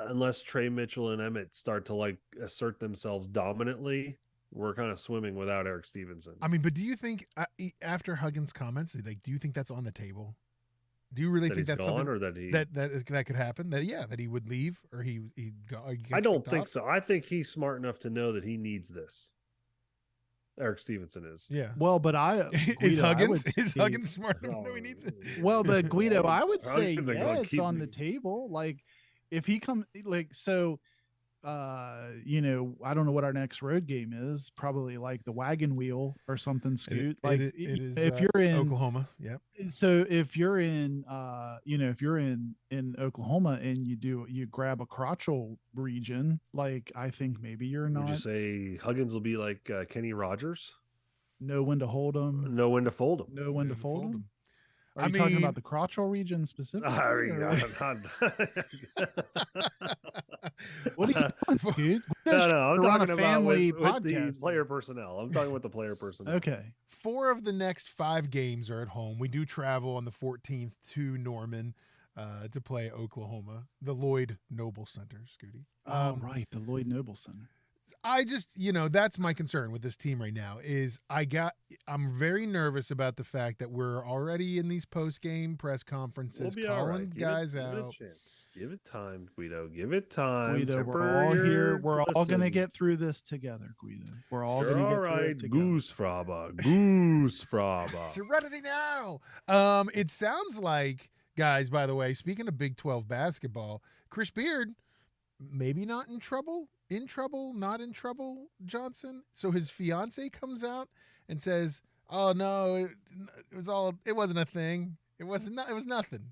Speaker 2: unless Trey Mitchell and Emmett start to like assert themselves dominantly, we're kind of swimming without Eric Stevenson.
Speaker 1: I mean, but do you think after Huggins' comments, like, do you think that's on the table? Do you really think that's something
Speaker 2: or that
Speaker 1: that could happen? That he would leave or he'd go?
Speaker 2: I don't think so. I think he's smart enough to know that he needs this. Eric Stevenson is.
Speaker 1: Yeah.
Speaker 3: Well, but
Speaker 1: is Huggins smart enough to know he needs it?
Speaker 3: Well, but Guido, I would say it's on the table. Like if he comes like so I don't know what our next road game is, probably like the Wagon Wheel or something, Scoot.
Speaker 1: It is,
Speaker 3: if you're in
Speaker 1: Oklahoma, yep.
Speaker 3: So if you're in if you're in Oklahoma and you grab a crotchal region, like I think maybe you're not.
Speaker 2: Would you say Huggins will be like Kenny Rogers?
Speaker 3: Know when to hold them,
Speaker 2: know when to fold them,
Speaker 3: know when to fold them. Are you talking about the crotchal region specifically? What do you want, dude?
Speaker 2: No, I'm talking about with the player personnel. I'm talking with the player personnel.
Speaker 3: Okay.
Speaker 1: 4 of the next 5 games are at home. We do travel on the 14th to Norman to play Oklahoma, the Lloyd Noble Center, Scooty.
Speaker 3: Right, the Lloyd Noble Center.
Speaker 1: I just, that's my concern with this team right now is I'm very nervous about the fact that we're already in these post-game press conferences calling guys out.
Speaker 2: Give it time, Guido. Give it time.
Speaker 3: Guido, we're all here. We're all going to get through this together, Guido. We're all going to get through it together.
Speaker 2: Goose Fraba.
Speaker 1: Serenity now. It sounds like, guys, by the way, speaking of Big 12 basketball, Chris Beard, maybe not in trouble, not in trouble, Johnson. So his fiance comes out and says, "Oh no, it wasn't a thing. It was nothing."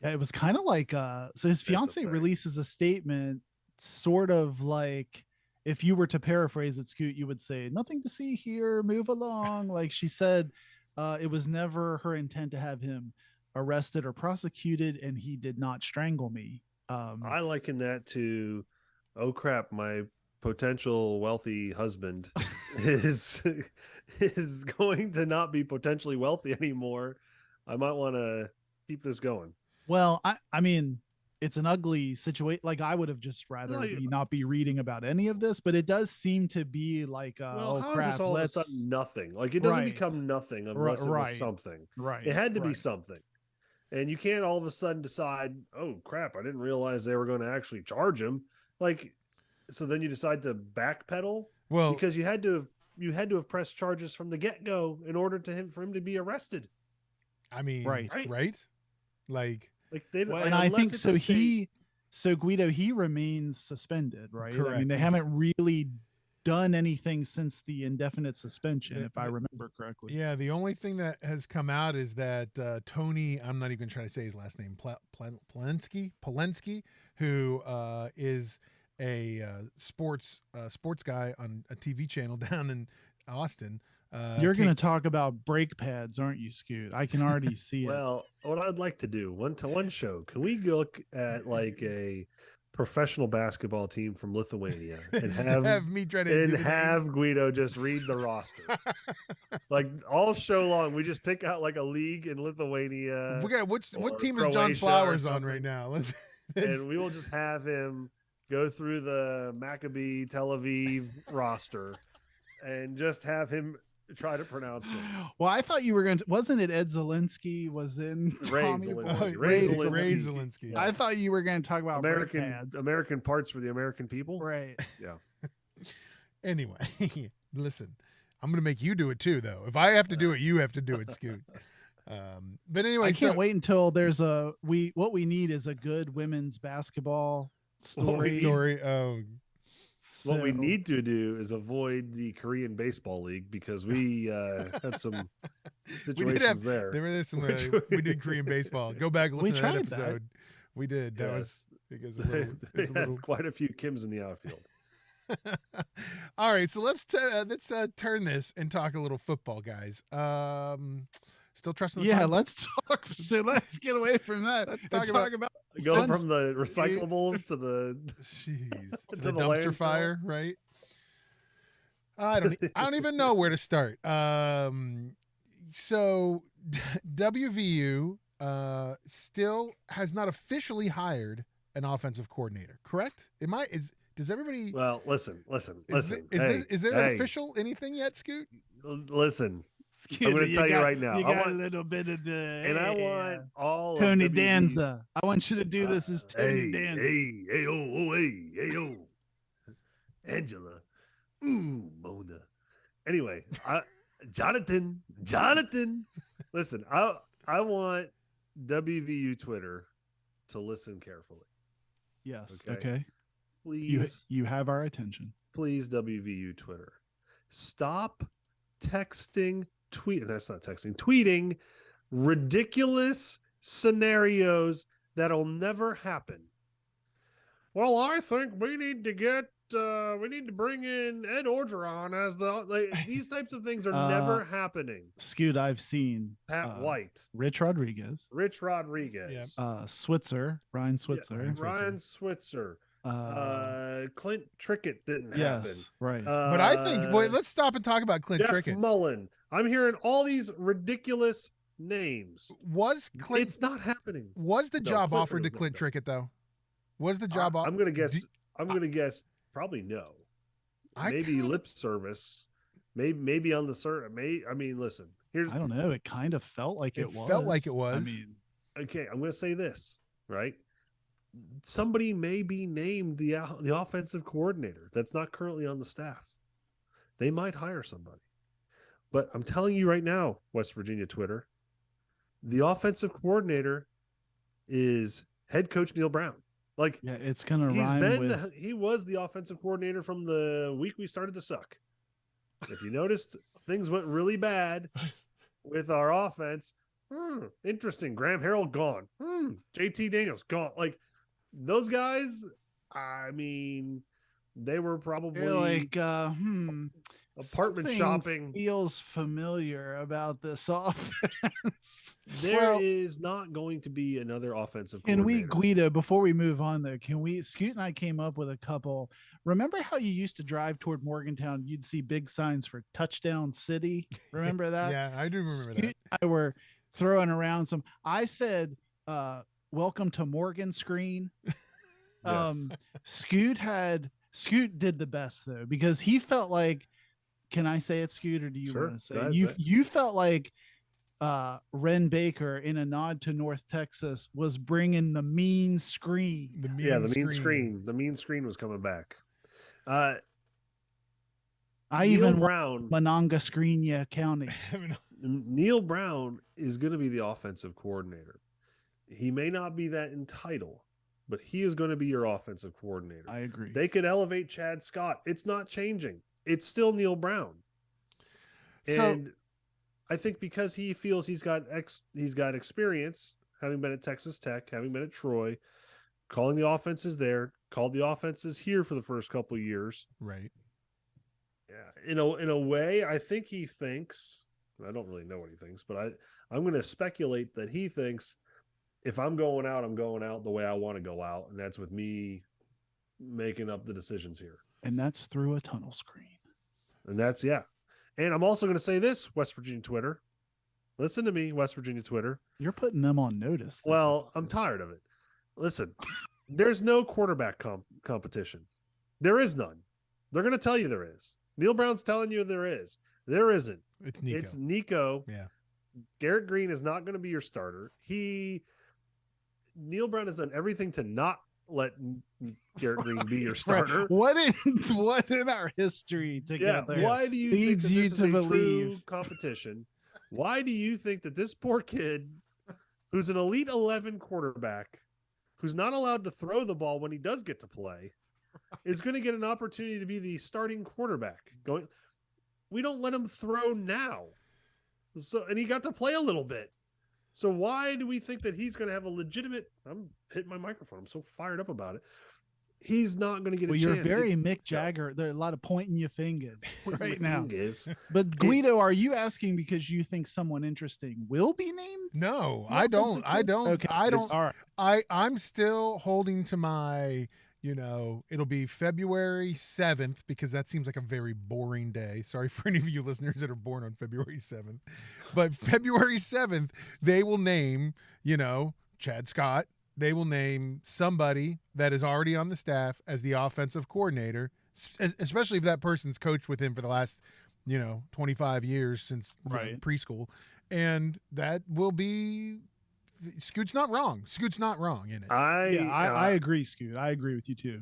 Speaker 3: Yeah, it was kind of like so his fiance releases a statement sort of like if you were to paraphrase it, Scoot, you would say, "Nothing to see here, move along." Like she said, it was never her intent to have him arrested or prosecuted, and he did not strangle me.
Speaker 2: I liken that to, oh crap, my potential wealthy husband is going to not be potentially wealthy anymore. I might want to keep this going.
Speaker 3: Well, I mean, it's an ugly situation. Like I would have just rather not be reading about any of this, but it does seem to be like,
Speaker 2: how crap, is this all of a sudden nothing? Like it doesn't become nothing unless it was something.
Speaker 3: Right.
Speaker 2: It had to be something. And you can't all of a sudden decide, oh crap, I didn't realize they were going to actually charge him. Like, so then you decide to backpedal.
Speaker 1: Well,
Speaker 2: because you had to have pressed charges from the get-go in order for him to be arrested.
Speaker 1: I mean, right? Like
Speaker 3: they, and I think so. So Guido, he remains suspended, right?
Speaker 1: Correct.
Speaker 3: I mean, they haven't really done anything since the indefinite suspension, if I remember correctly.
Speaker 1: Yeah, the only thing that has come out is that Tony, I'm not even trying to say his last name, Polensky, who is a sports guy on a TV channel down in Austin.
Speaker 3: You're going to talk about brake pads, aren't you, Scoot? I can already see it.
Speaker 2: Well, what I'd like to do, one show, can we look at like professional basketball team from Lithuania and
Speaker 1: Just
Speaker 2: have
Speaker 1: me try to do the names.
Speaker 2: Guido just read the roster. Like all show long, we just pick out like a league in Lithuania.
Speaker 1: We got what
Speaker 2: or
Speaker 1: team is John
Speaker 2: Croatia
Speaker 1: Flowers
Speaker 2: or
Speaker 1: on right
Speaker 2: something.
Speaker 1: now?
Speaker 2: And we will just have him go through the Maccabi Tel Aviv roster and just have him try to pronounce names.
Speaker 3: Well, I thought you were going to. Wasn't it Ed Zielinski was in
Speaker 2: Ray
Speaker 3: Tommy
Speaker 2: Zielinski.
Speaker 3: Boy?
Speaker 2: Ray
Speaker 1: Ray
Speaker 2: Zielinski.
Speaker 1: Zielinski.
Speaker 2: Yes.
Speaker 3: I thought you were going to talk about brake pads.
Speaker 2: American parts for the American people.
Speaker 3: Right.
Speaker 2: Yeah.
Speaker 1: Anyway, listen, I'm going to make you do it too, though. If I have to do it, you have to do it, Scoot. But anyway,
Speaker 3: I can't wait until there's what we need is a good women's basketball story.
Speaker 1: Oh,
Speaker 2: What we need to do is avoid the Korean baseball league because we had some situations there.
Speaker 1: There were some. We did Korean baseball. Go back and listen to that episode. We did. That was because
Speaker 2: they had quite a few Kims in the outfield.
Speaker 1: All right, so let's turn this and talk a little football, guys. Still trusting.
Speaker 3: Let's talk. So let's get away from that.
Speaker 1: Let's
Speaker 3: talk about
Speaker 2: go from the recyclables to the
Speaker 1: to the dumpster
Speaker 2: landfill.
Speaker 1: fire, right? I don't even know where to start. So WVU still has not officially hired an offensive coordinator, correct? Does everybody?
Speaker 2: Well, listen.
Speaker 1: Is there an official anything yet, Scoot?
Speaker 2: Listen, I'm going to tell you right now.
Speaker 3: You got a little bit of the,
Speaker 2: and I want all
Speaker 3: Tony
Speaker 2: of WVU.
Speaker 3: Danza. I want you to do this as Tony Danza.
Speaker 2: Hey, Angela, ooh, Mona. Anyway, Jonathan. Listen, I want WVU Twitter to listen carefully.
Speaker 3: Yes.
Speaker 2: Okay.
Speaker 3: Okay.
Speaker 2: Please,
Speaker 3: you have our attention.
Speaker 2: Please, WVU Twitter, stop texting. Tweeting ridiculous scenarios that'll never happen. Well, I think we need to bring in Ed Orgeron as these types of things are never happening.
Speaker 3: Scoot, I've seen
Speaker 2: Pat White,
Speaker 3: Rich Rodriguez,
Speaker 2: Switzer,
Speaker 3: Ryan Switzer,
Speaker 2: Ryan Switzer. Clint Trickett didn't happen.
Speaker 3: Right.
Speaker 1: But I think let's stop and talk about Clint
Speaker 2: Jeff
Speaker 1: Trickett.
Speaker 2: Mullen. I'm hearing all these ridiculous names.
Speaker 1: Was Clint?
Speaker 2: It's not happening.
Speaker 1: Was the job offered to Clint Trickett though? Was the job?
Speaker 2: I'm gonna guess. I'm gonna guess. Probably no. Maybe lip service. Maybe on the I mean, listen.
Speaker 3: I don't know. It kind of felt like it was.
Speaker 1: Felt like it was.
Speaker 3: I mean,
Speaker 2: okay. I'm gonna say this right. Somebody may be named the offensive coordinator that's not currently on the staff. They might hire somebody. But I'm telling you right now, West Virginia Twitter, the offensive coordinator is head coach Neil Brown.
Speaker 3: it's gonna rhyme
Speaker 2: he was the offensive coordinator from the week we started to suck. If you noticed, things went really bad with our offense. Interesting. Graham Harrell gone. JT Daniels gone. Like those guys, I mean, they were probably apartment shopping.
Speaker 3: Feels familiar about this offense.
Speaker 2: There is not going to be another offensive coordinator.
Speaker 3: Can we, Guido, before we move on though, Scoot and I came up with a couple. Remember how you used to drive toward Morgantown, you'd see big signs for Touchdown City? Remember that?
Speaker 1: Yeah, I do remember
Speaker 3: Scoot
Speaker 1: that.
Speaker 3: and I were throwing around some. I said, welcome to Morgan Screen.
Speaker 2: Yes.
Speaker 3: Scoot did the best though, because he felt like, can I say it, Scoot, or do you want to say it? You felt like Ren Baker, in a nod to North Texas, was bringing the mean screen.
Speaker 2: The mean screen. The mean screen was coming back.
Speaker 3: Neil Brown, Monongaskirina County.
Speaker 2: Neil Brown is going to be the offensive coordinator. He may not be that in title, but he is going to be your offensive coordinator.
Speaker 3: I agree.
Speaker 2: They could elevate Chad Scott. It's not changing. It's still Neil Brown. And I think because he feels he's got experience, having been at Texas Tech, having been at Troy, calling the offenses there, called the offenses here for the first couple of years.
Speaker 1: Right.
Speaker 2: Yeah. In a way, I think he thinks, I don't really know what he thinks, but I'm going to speculate that he thinks if I'm going out the way I want to go out, and that's with me making up the decisions here.
Speaker 3: And that's through a tunnel screen.
Speaker 2: And that's, yeah. And I'm also going to say this, West Virginia Twitter. Listen to me, West Virginia Twitter.
Speaker 3: You're putting them on notice.
Speaker 2: Well, I'm tired of it. Listen, there's no quarterback competition. There is none. They're going to tell you there is. Neil Brown's telling you there is. There isn't.
Speaker 1: It's Nico.
Speaker 2: It's Nico.
Speaker 1: Yeah.
Speaker 2: Garrett Green is not going to be your starter. Neil Brown has done everything to not let Garrett Green be your starter.
Speaker 3: What in our history together?
Speaker 2: Why do you
Speaker 3: leads
Speaker 2: think that
Speaker 3: you
Speaker 2: this
Speaker 3: to
Speaker 2: is a
Speaker 3: believe
Speaker 2: true competition? Why do you think that this poor kid, who's an Elite 11 quarterback, who's not allowed to throw the ball when he does get to play, is going to get an opportunity to be the starting quarterback? We don't let him throw now. And he got to play a little bit. So why do we think that he's going to have a legitimate? I'm hitting my microphone. I'm so fired up about it. He's not going to get a chance.
Speaker 3: You're very Mick Jagger. There's a lot of pointing your fingers right now.
Speaker 2: Fingers.
Speaker 3: But Guido, are you asking because you think someone interesting will be named?
Speaker 1: No, I don't. I don't.
Speaker 3: Okay.
Speaker 1: I don't.
Speaker 3: All right.
Speaker 1: I'm still holding to my, it'll be February 7th because that seems like a very boring day. Sorry for any of you listeners that are born on February 7th. But February 7th, they will name, Chad Scott. They will name somebody that is already on the staff as the offensive coordinator, especially if that person's coached with him for the last, 25 years since preschool. And that will be Scoot's not wrong. Scoot's not wrong in it.
Speaker 3: I agree, Scoot. I agree with you too.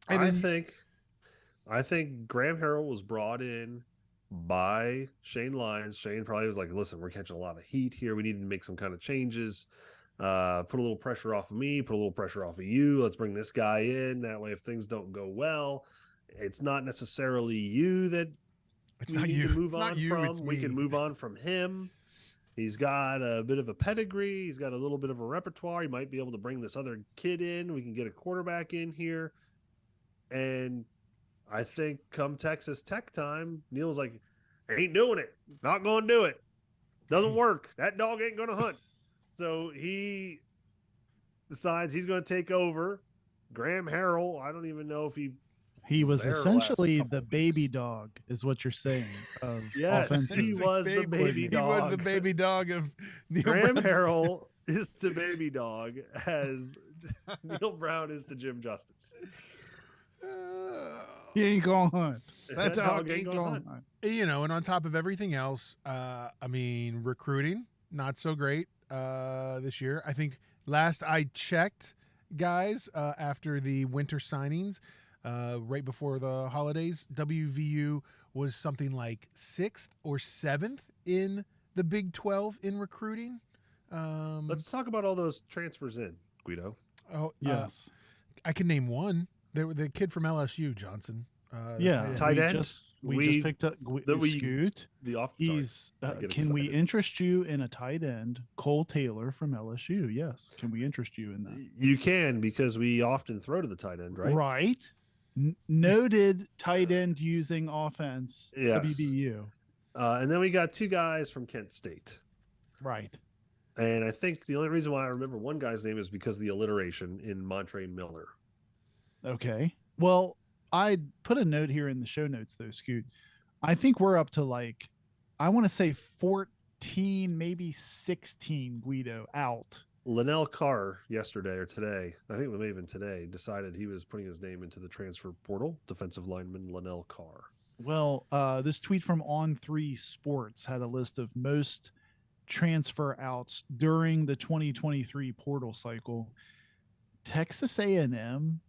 Speaker 2: And I think Graham Harrell was brought in by Shane Lyons. Shane probably was like, listen, we're catching a lot of heat here. We need to make some kind of changes. Put a little pressure off of me, put a little pressure off of you. Let's bring this guy in. That way, if things don't go well, it's not necessarily you that we need to move on from. We can move on from him. He's got a bit of a pedigree. He's got a little bit of a repertoire. He might be able to bring this other kid in. We can get a quarterback in here. And I think come Texas Tech time, Neil's like, ain't doing it. Not going to do it. Doesn't work. That dog ain't going to hunt. So he decides he's going to take over. Graham Harrell, I don't even know if
Speaker 3: he was essentially the baby dog, is what you're saying.
Speaker 2: Yes, he was the baby dog.
Speaker 1: He was the baby dog of Neil
Speaker 2: Graham
Speaker 1: Brown.
Speaker 2: Harrell is the baby dog, as Neil Brown is to Jim Justice.
Speaker 3: He ain't going to hunt.
Speaker 2: That dog ain't going to hunt.
Speaker 1: And on top of everything else, recruiting, not so great this year. I think last I checked, guys, after the winter signings, right before the holidays, WVU was something like 6th or 7th in the Big 12 in recruiting.
Speaker 2: Let's talk about all those transfers in, Guido.
Speaker 3: Oh, yes.
Speaker 1: I can name one. The kid from LSU, Johnson.
Speaker 2: Tight end.
Speaker 3: We just picked up Scoot. Can we interest you in a tight end, Cole Taylor from LSU? Yes. Can we interest you in that?
Speaker 2: You can, because we often throw to the tight end, right?
Speaker 3: Right. Noted tight end using offense.
Speaker 2: Yes.
Speaker 3: WVU.
Speaker 2: And then we got 2 guys from Kent State.
Speaker 3: Right.
Speaker 2: And I think the only reason why I remember one guy's name is because of the alliteration in Montre Miller.
Speaker 3: Okay. Well, I put a note here in the show notes, though, Scoot. I think we're up to I want to say 14, maybe 16 Guido out.
Speaker 2: Linnell Carr yesterday or today, I think it may have been today, decided he was putting his name into the transfer portal. Defensive lineman Linnell Carr.
Speaker 3: Well, this tweet from On3 Sports had a list of most transfer outs during the 2023 portal cycle. Texas A&M,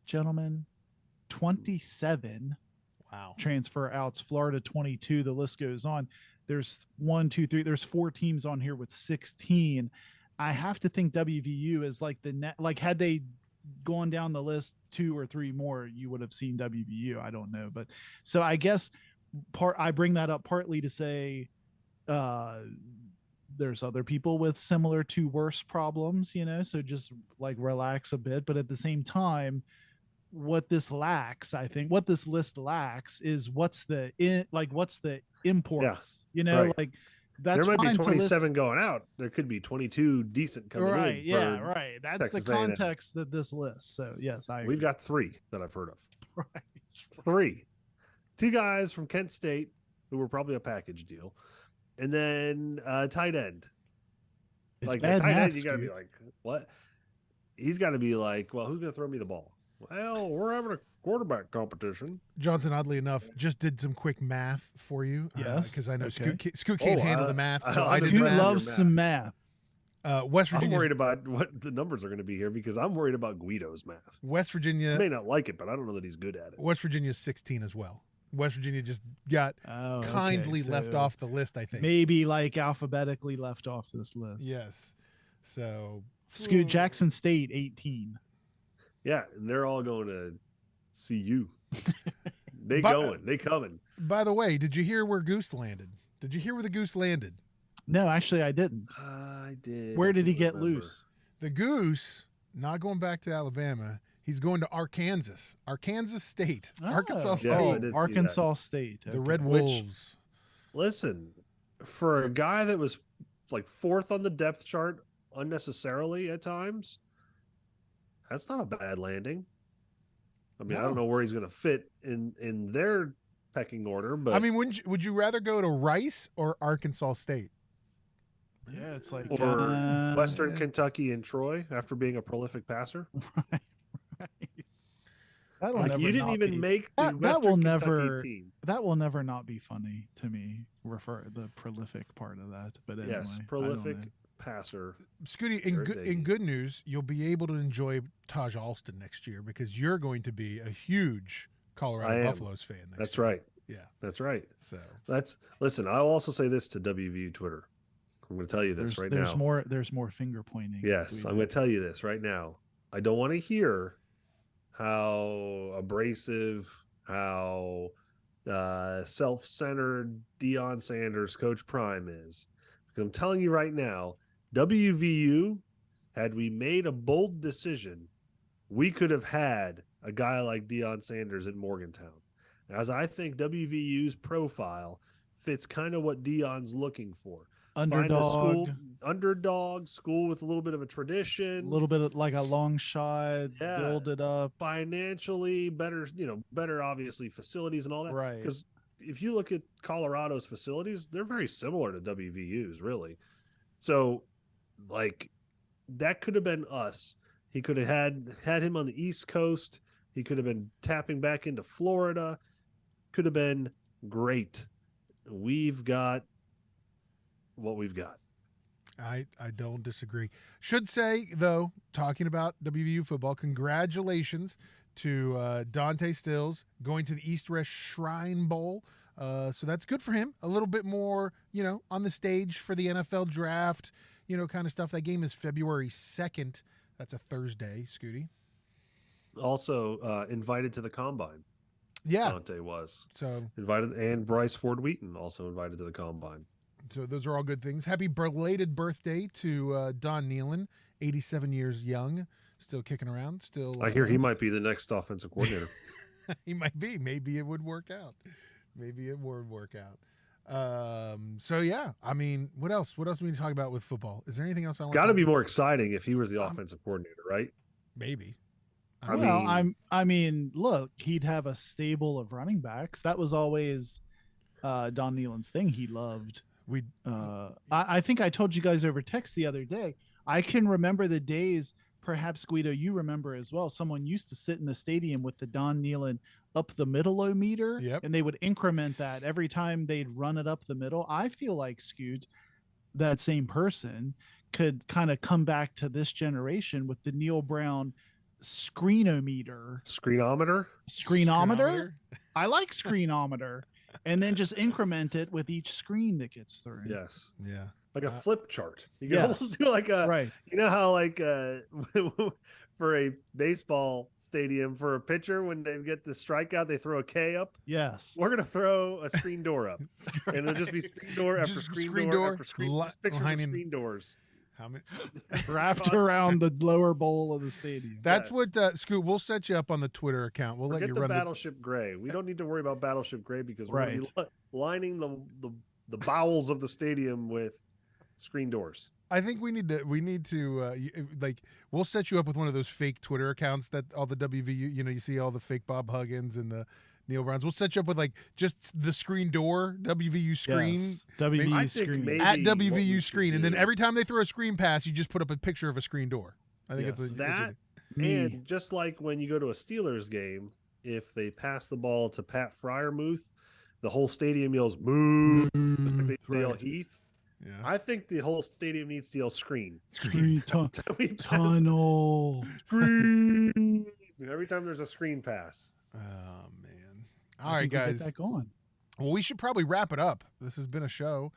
Speaker 3: gentlemen, 27.
Speaker 1: Wow.
Speaker 3: Transfer outs. Florida 22. The list goes on. There's 1, 2, 3. There's 4 teams on here with 16. I have to think WVU is the net. Had they gone down the list 2 or 3 more, you would have seen WVU. I don't know, but so I guess I bring that up partly to say there's other people with similar to worse problems, so just relax a bit. But at the same time, what this lacks, I think what this list lacks is what's the imports,
Speaker 2: right.
Speaker 3: That's
Speaker 2: there might be
Speaker 3: fine to list.
Speaker 2: 27 going out. There could be 22 decent coming
Speaker 3: Right.
Speaker 2: in.
Speaker 3: Yeah.
Speaker 2: For
Speaker 3: Right. That's
Speaker 2: Texas
Speaker 3: the
Speaker 2: A&M.
Speaker 3: context that this lists. So yes, I agree.
Speaker 2: We've got 3 that I've heard of.
Speaker 3: right.
Speaker 2: 3. 2 guys from Kent State who were probably a package deal, and then tight end.
Speaker 3: It's
Speaker 2: like
Speaker 3: bad
Speaker 2: a tight
Speaker 3: math,
Speaker 2: end, you got to be
Speaker 3: Scoot.
Speaker 2: like, what? He's got to be like, well, who's going to throw me the ball? Well, we're having a quarterback competition.
Speaker 1: Johnson, oddly enough, just did some quick math for you.
Speaker 3: Yes.
Speaker 1: Because I know
Speaker 3: Okay.
Speaker 1: Scoot can't handle the math, so I did
Speaker 3: Scoot
Speaker 1: the math.
Speaker 3: loves some math.
Speaker 1: West
Speaker 2: I'm
Speaker 1: Virginia.
Speaker 2: worried about what the numbers are going to be here because I'm worried about Guido's math.
Speaker 1: West
Speaker 2: I
Speaker 1: Virginia.
Speaker 2: may not like it, but I don't know that he's good at it.
Speaker 1: West Virginia's 16 as well. West Virginia just got kindly left off the list, I think.
Speaker 3: Maybe like alphabetically left off this list.
Speaker 1: Yes. So
Speaker 3: Scoot, Jackson State 18.
Speaker 2: Yeah, and they're all going to see you. They coming.
Speaker 1: By the way, did you hear where Goose landed? Did you hear where the Goose landed?
Speaker 3: No, actually, I didn't.
Speaker 2: I did.
Speaker 3: Where did he get
Speaker 2: remember.
Speaker 3: loose?
Speaker 1: The Goose, not going back to Alabama. He's going to Arkansas State, Arkansas State,
Speaker 2: Yes, I did see
Speaker 3: Arkansas State.
Speaker 1: the Red Wolves.
Speaker 2: Listen, for a guy that was like 4th on the depth chart unnecessarily at times, that's not a bad landing. I mean, I don't know where he's going to fit in their pecking order, but
Speaker 1: I mean, would you rather go to Rice or Arkansas State?
Speaker 3: Yeah, it's like
Speaker 2: or Western Kentucky and Troy after being a prolific passer.
Speaker 3: Right. That'll
Speaker 2: Like
Speaker 3: never
Speaker 2: you didn't
Speaker 3: not
Speaker 2: even
Speaker 3: be,
Speaker 2: make the
Speaker 3: that
Speaker 2: Western
Speaker 3: will
Speaker 2: Kentucky
Speaker 3: never
Speaker 2: team.
Speaker 3: that will never not be funny to me. Refer the prolific part of that, but anyway,
Speaker 2: Yes,
Speaker 3: I don't
Speaker 2: prolific
Speaker 3: know.
Speaker 2: passer.
Speaker 1: Scooty, in good news, you'll be able to enjoy Taj Alston next year because you're going to be a huge Colorado Buffaloes fan next
Speaker 2: That's
Speaker 1: year.
Speaker 2: right.
Speaker 1: Yeah.
Speaker 2: That's right.
Speaker 1: So
Speaker 2: listen, I'll also say this to WVU Twitter. I'm going to tell you this now.
Speaker 3: There's more finger pointing.
Speaker 2: Yes, I'm going to tell you this right now. I don't want to hear how abrasive, how self-centered Deion Sanders, Coach Prime is. Because I'm telling you right now, WVU, had we made a bold decision, we could have had a guy like Deion Sanders in Morgantown. As I think WVU's profile fits kind of what Deion's looking for. Underdog school with a little bit of a tradition,
Speaker 3: a little bit of like a long shot, build it up
Speaker 2: financially better, better obviously facilities and all that.
Speaker 3: Right.
Speaker 2: Because if you look at Colorado's facilities, they're very similar to WVU's, really. So, like, that could have been us. He could have had him on the East Coast. He could have been tapping back into Florida. Could have been great. We've got what we've got.
Speaker 1: I don't disagree. Should say, though, talking about WVU football, congratulations to Dante Stills going to the East West Shrine Bowl. So that's good for him. A little bit more, on the stage for the NFL draft, kind of stuff. That game is February 2nd. That's a Thursday, Scooty.
Speaker 2: Also invited to the Combine.
Speaker 1: Yeah.
Speaker 2: Dante was.
Speaker 1: So
Speaker 2: invited, and Bryce Ford Wheaton also invited to the Combine.
Speaker 1: So those are all good things. Happy belated birthday to Don Nealon, 87 years young, still kicking around. Still,
Speaker 2: I hear he might be the next offensive coordinator.
Speaker 1: He might be. Maybe it would work out. So yeah, I mean, what else? What else do we need to talk about with football? Is there anything else I want?
Speaker 2: Got to be more exciting if he was the offensive coordinator, right?
Speaker 1: Maybe.
Speaker 3: I mean, look, he'd have a stable of running backs. That was always Don Nealon's thing. He loved. I think I told you guys over text the other day. I can remember the days. Perhaps Guido, you remember as well. Someone used to sit in the stadium with the Don Nealon up the middle-o-meter, and they would increment that every time they'd run it up the middle. I feel like Scoot, that same person, could kind of come back to this generation with the Neil Brown screenometer. Screenometer? I like screenometer. And then just increment it with each screen that gets through.
Speaker 2: Yes.
Speaker 1: Yeah.
Speaker 2: Like a flip chart. You can almost do like a,
Speaker 3: right.
Speaker 2: You know how like for a baseball stadium, for a pitcher, when they get the strikeout, they throw a K up.
Speaker 3: Yes.
Speaker 2: We're going to throw a screen door up. And it'll just be screen door after screen door after screen. Just picture the screen doors.
Speaker 1: How many
Speaker 3: wrapped around the lower bowl of the stadium?
Speaker 1: That's what Scoot. We'll set you up on the Twitter account. We'll let you run
Speaker 2: Battleship Gray. We don't need to worry about Battleship Gray because we're going to be lining the bowels of the stadium with screen doors.
Speaker 1: I think we need to like, we'll set you up with one of those fake Twitter accounts that all the WVU, you know, you see all the fake Bob Huggins and the Neil Browns. We'll set you up with like just the screen door, WVU screen.
Speaker 3: Yes, WVU
Speaker 2: I think
Speaker 3: screen.
Speaker 2: maybe
Speaker 1: At
Speaker 2: what we
Speaker 1: WVU
Speaker 2: should
Speaker 1: screen, and then
Speaker 2: do-
Speaker 1: every time they throw a screen pass, you just put up a picture of a screen door. I think
Speaker 3: Yes.
Speaker 1: it's
Speaker 2: that,
Speaker 3: Me.
Speaker 2: and just like when you go to a Steelers game, if they pass the ball to Pat Fryermuth, the whole stadium yells "Moo!" Like they yell
Speaker 3: Right.
Speaker 2: Heath.
Speaker 1: yeah.
Speaker 2: I think the whole stadium needs to yell "Screen."
Speaker 3: Screen
Speaker 2: Every time we pass-
Speaker 3: tunnel.
Speaker 2: Screen. Every time there's a screen pass.
Speaker 1: Oh man!
Speaker 3: I
Speaker 1: All right,
Speaker 3: think we'll
Speaker 1: guys.
Speaker 3: Get that going.
Speaker 1: Well, we should probably wrap it up. This has been a show.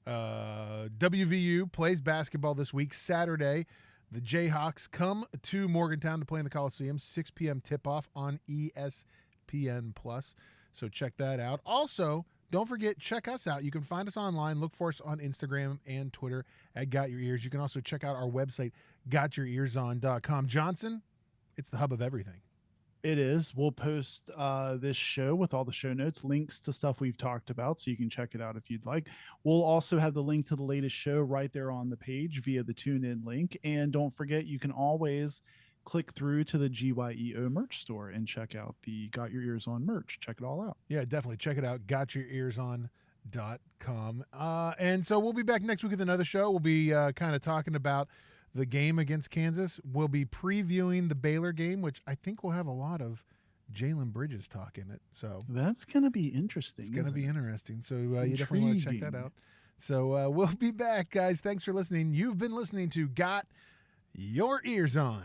Speaker 1: WVU plays basketball this week, Saturday. The Jayhawks come to Morgantown to play in the Coliseum, 6 p.m. tip-off on ESPN+. So check that out. Also, don't forget, check us out. You can find us online. Look for us on Instagram and Twitter at Got Your Ears. You can also check out our website, gotyourearson.com. Johnson, it's the hub of everything.
Speaker 3: It is. We'll post this show with all the show notes, links to stuff we've talked about, so you can check it out if you'd like. We'll also have the link to the latest show right there on the page via the TuneIn link. And don't forget, you can always click through to the GYEO merch store and check out the Got Your Ears On merch. Check it all out.
Speaker 1: Yeah, definitely. Check it out, gotyourearson.com. And so we'll be back next week with another show. We'll be kind of talking about the game against Kansas. We'll be previewing the Baylor game, which I think will have a lot of Jalen Bridges talk in it. So
Speaker 3: That's going to be interesting.
Speaker 1: it's going to
Speaker 3: isn't
Speaker 1: be
Speaker 3: it?
Speaker 1: interesting. So you definitely want to check that
Speaker 3: Intriguing.
Speaker 1: out. So we'll be back, guys. Thanks for listening. You've been listening to Got Your Ears On.